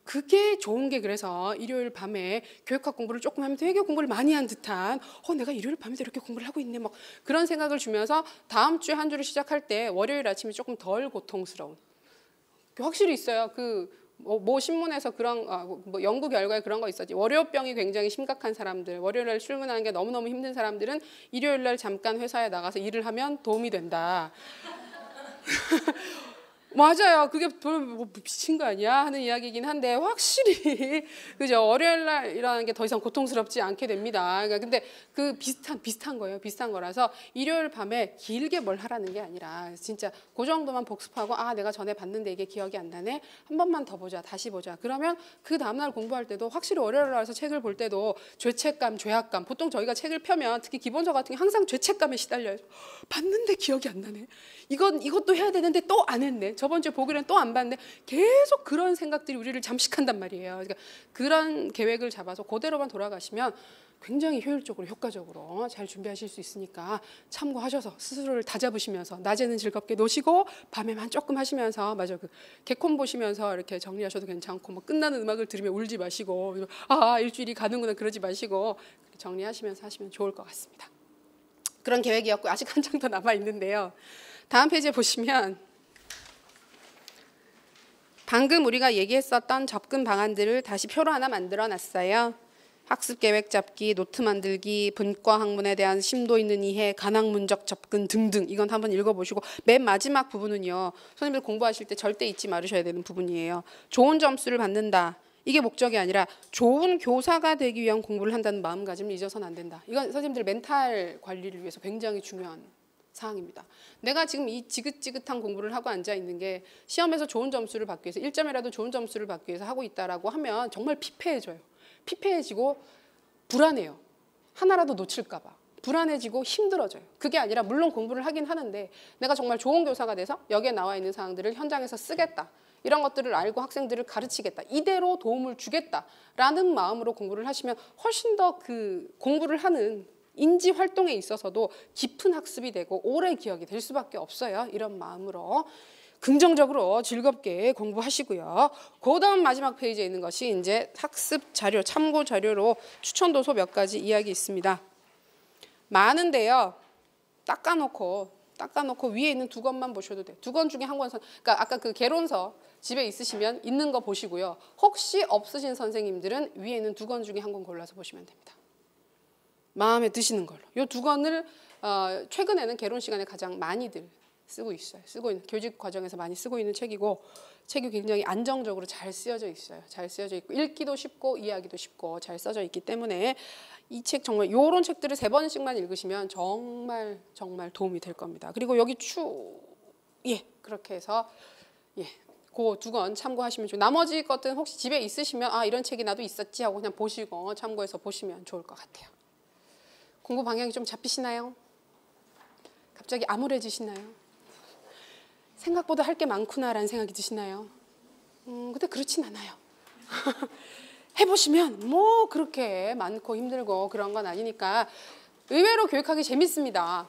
Speaker 1: 그게 좋은 게, 그래서 일요일 밤에 교육학 공부를 조금 하면 되게 공부를 많이 한 듯한 내가 일요일 밤에도 이렇게 공부를 하고 있네 막 그런 생각을 주면서 다음 주에 한 주를 시작할 때 월요일 아침이 조금 덜 고통스러운, 확실히 있어요. 뭐 신문에서 그런 뭐 연구 결과에 그런 거 있었지. 월요병이 굉장히 심각한 사람들, 월요일 날 출근하는 게 너무너무 힘든 사람들은 일요일 날 잠깐 회사에 나가서 일을 하면 도움이 된다. 맞아요. 그게 뭐 미친 거 아니야 하는 이야기이긴 한데 확실히 그죠. 월요일 날이라는 게 더 이상 고통스럽지 않게 됩니다. 그러니까 근데 그 비슷한 거예요. 비슷한 거라서 일요일 밤에 길게 뭘 하라는 게 아니라 진짜 그 정도만 복습하고 내가 전에 봤는데 이게 기억이 안 나네. 한 번만 더 보자. 다시 보자. 그러면 그 다음날 공부할 때도 확실히 월요일 날에서 책을 볼 때도 죄책감, 죄악감. 보통 저희가 책을 펴면 특히 기본서 같은 게 항상 죄책감에 시달려요. 봤는데 기억이 안 나네. 이것도 해야 되는데 또 안 했네. 저번 주에 보기로는 또 안 봤네. 계속 그런 생각들이 우리를 잠식한단 말이에요. 그러니까 그런 계획을 잡아서 그대로만 돌아가시면 굉장히 효율적으로 효과적으로 잘 준비하실 수 있으니까 참고하셔서 스스로를 다잡으시면서 낮에는 즐겁게 노시고 밤에만 조금 하시면서 그 개콘 보시면서 이렇게 정리하셔도 괜찮고 뭐 끝나는 음악을 들으며 울지 마시고 일주일이 가는구나 그러지 마시고 정리하시면서 하시면 좋을 것 같습니다. 그런 계획이었고 아직 한 장 더 남아 있는데요. 다음 페이지에 보시면 방금 우리가 얘기했었던 접근 방안들을 다시 표로 하나 만들어 놨어요. 학습 계획 잡기, 노트 만들기, 분과 학문에 대한 심도 있는 이해, 간학문적 접근 등등. 이건 한번 읽어보시고 맨 마지막 부분은요. 선생님들 공부하실 때 절대 잊지 말으셔야 되는 부분이에요. 좋은 점수를 받는다. 이게 목적이 아니라 좋은 교사가 되기 위한 공부를 한다는 마음가짐을 잊어서는 안 된다. 이건 선생님들 멘탈 관리를 위해서 굉장히 중요한 사항입니다. 내가 지금 이 지긋지긋한 공부를 하고 앉아 있는 게 시험에서 좋은 점수를 받기 위해서 1점이라도 좋은 점수를 받기 위해서 하고 있다라고 하면 정말 피폐해져요. 피폐해지고 불안해요. 하나라도 놓칠까 봐. 불안해지고 힘들어져요. 그게 아니라 물론 공부를 하긴 하는데 내가 정말 좋은 교사가 돼서 여기에 나와 있는 사항들을 현장에서 쓰겠다. 이런 것들을 알고 학생들을 가르치겠다. 이대로 도움을 주겠다라는 마음으로 공부를 하시면 훨씬 더 그 공부를 하는 인지 활동에 있어서도 깊은 학습이 되고 오래 기억이 될 수밖에 없어요. 이런 마음으로 긍정적으로 즐겁게 공부하시고요. 그 다음 마지막 페이지에 있는 것이 이제 학습 자료, 참고 자료로 추천 도서 몇 가지 이야기 있습니다. 많은데요. 닦아놓고 위에 있는 두 권만 보셔도 돼요. 두 권 중에 한 권, 그러니까 아까 그 개론서 집에 있으시면 있는 거 보시고요. 혹시 없으신 선생님들은 위에 있는 두 권 중에 한 권 골라서 보시면 됩니다. 마음에 드시는 걸로. 이 두 권을 최근에는 개론 시간에 가장 많이들 쓰고 있어요. 쓰고 있는 교직 과정에서 많이 쓰고 있는 책이고 책이 굉장히 안정적으로 잘 쓰여져 있어요. 잘 쓰여져 있고 읽기도 쉽고 이해하기도 쉽고 잘 써져 있기 때문에 이 책 정말 이런 책들을 3번씩만 읽으시면 정말 도움이 될 겁니다. 그리고 여기 그렇게 해서 그 두 권 참고하시면 좋고 나머지 것들은 혹시 집에 있으시면 이런 책이 나도 있었지 하고 그냥 보시고 참고해서 보시면 좋을 것 같아요. 공부 방향이 좀 잡히시나요? 갑자기 암울해지시나요? 생각보다 할 게 많구나라는 생각이 드시나요? 근데 그렇진 않아요. 해보시면 뭐 그렇게 많고 힘들고 그런 건 아니니까 의외로 교육하기 재밌습니다.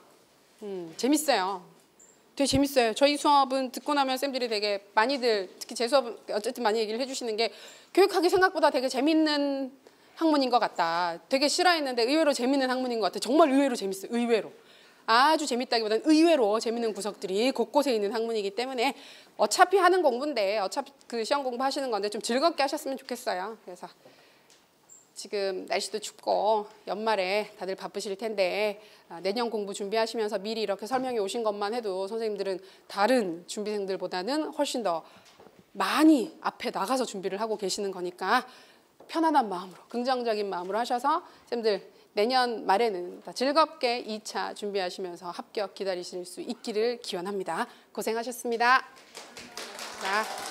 Speaker 1: 재밌어요. 되게 재밌어요. 저희 수업은 듣고 나면 쌤들이 되게 많이들 특히 제 수업은 어쨌든 많이 얘기를 해주시는 게 교육하기 생각보다 되게 재밌는 학문인 것 같다. 되게 싫어했는데 의외로 재밌는 학문인 것 같아. 정말 의외로 재밌어요. 의외로. 아주 재밌다기보다는 의외로 재밌는 구석들이 곳곳에 있는 학문이기 때문에 어차피 하는 공부인데 어차피 그 시험 공부하시는 건데 좀 즐겁게 하셨으면 좋겠어요. 그래서 지금 날씨도 춥고 연말에 다들 바쁘실 텐데 내년 공부 준비하시면서 미리 이렇게 설명이 오신 것만 해도 선생님들은 다른 준비생들보다는 훨씬 더 많이 앞에 나가서 준비를 하고 계시는 거니까 편안한 마음으로 긍정적인 마음으로 하셔서 쌤들 내년 말에는 즐겁게 2차 준비하시면서 합격 기다리실 수 있기를 기원합니다. 고생하셨습니다. 자.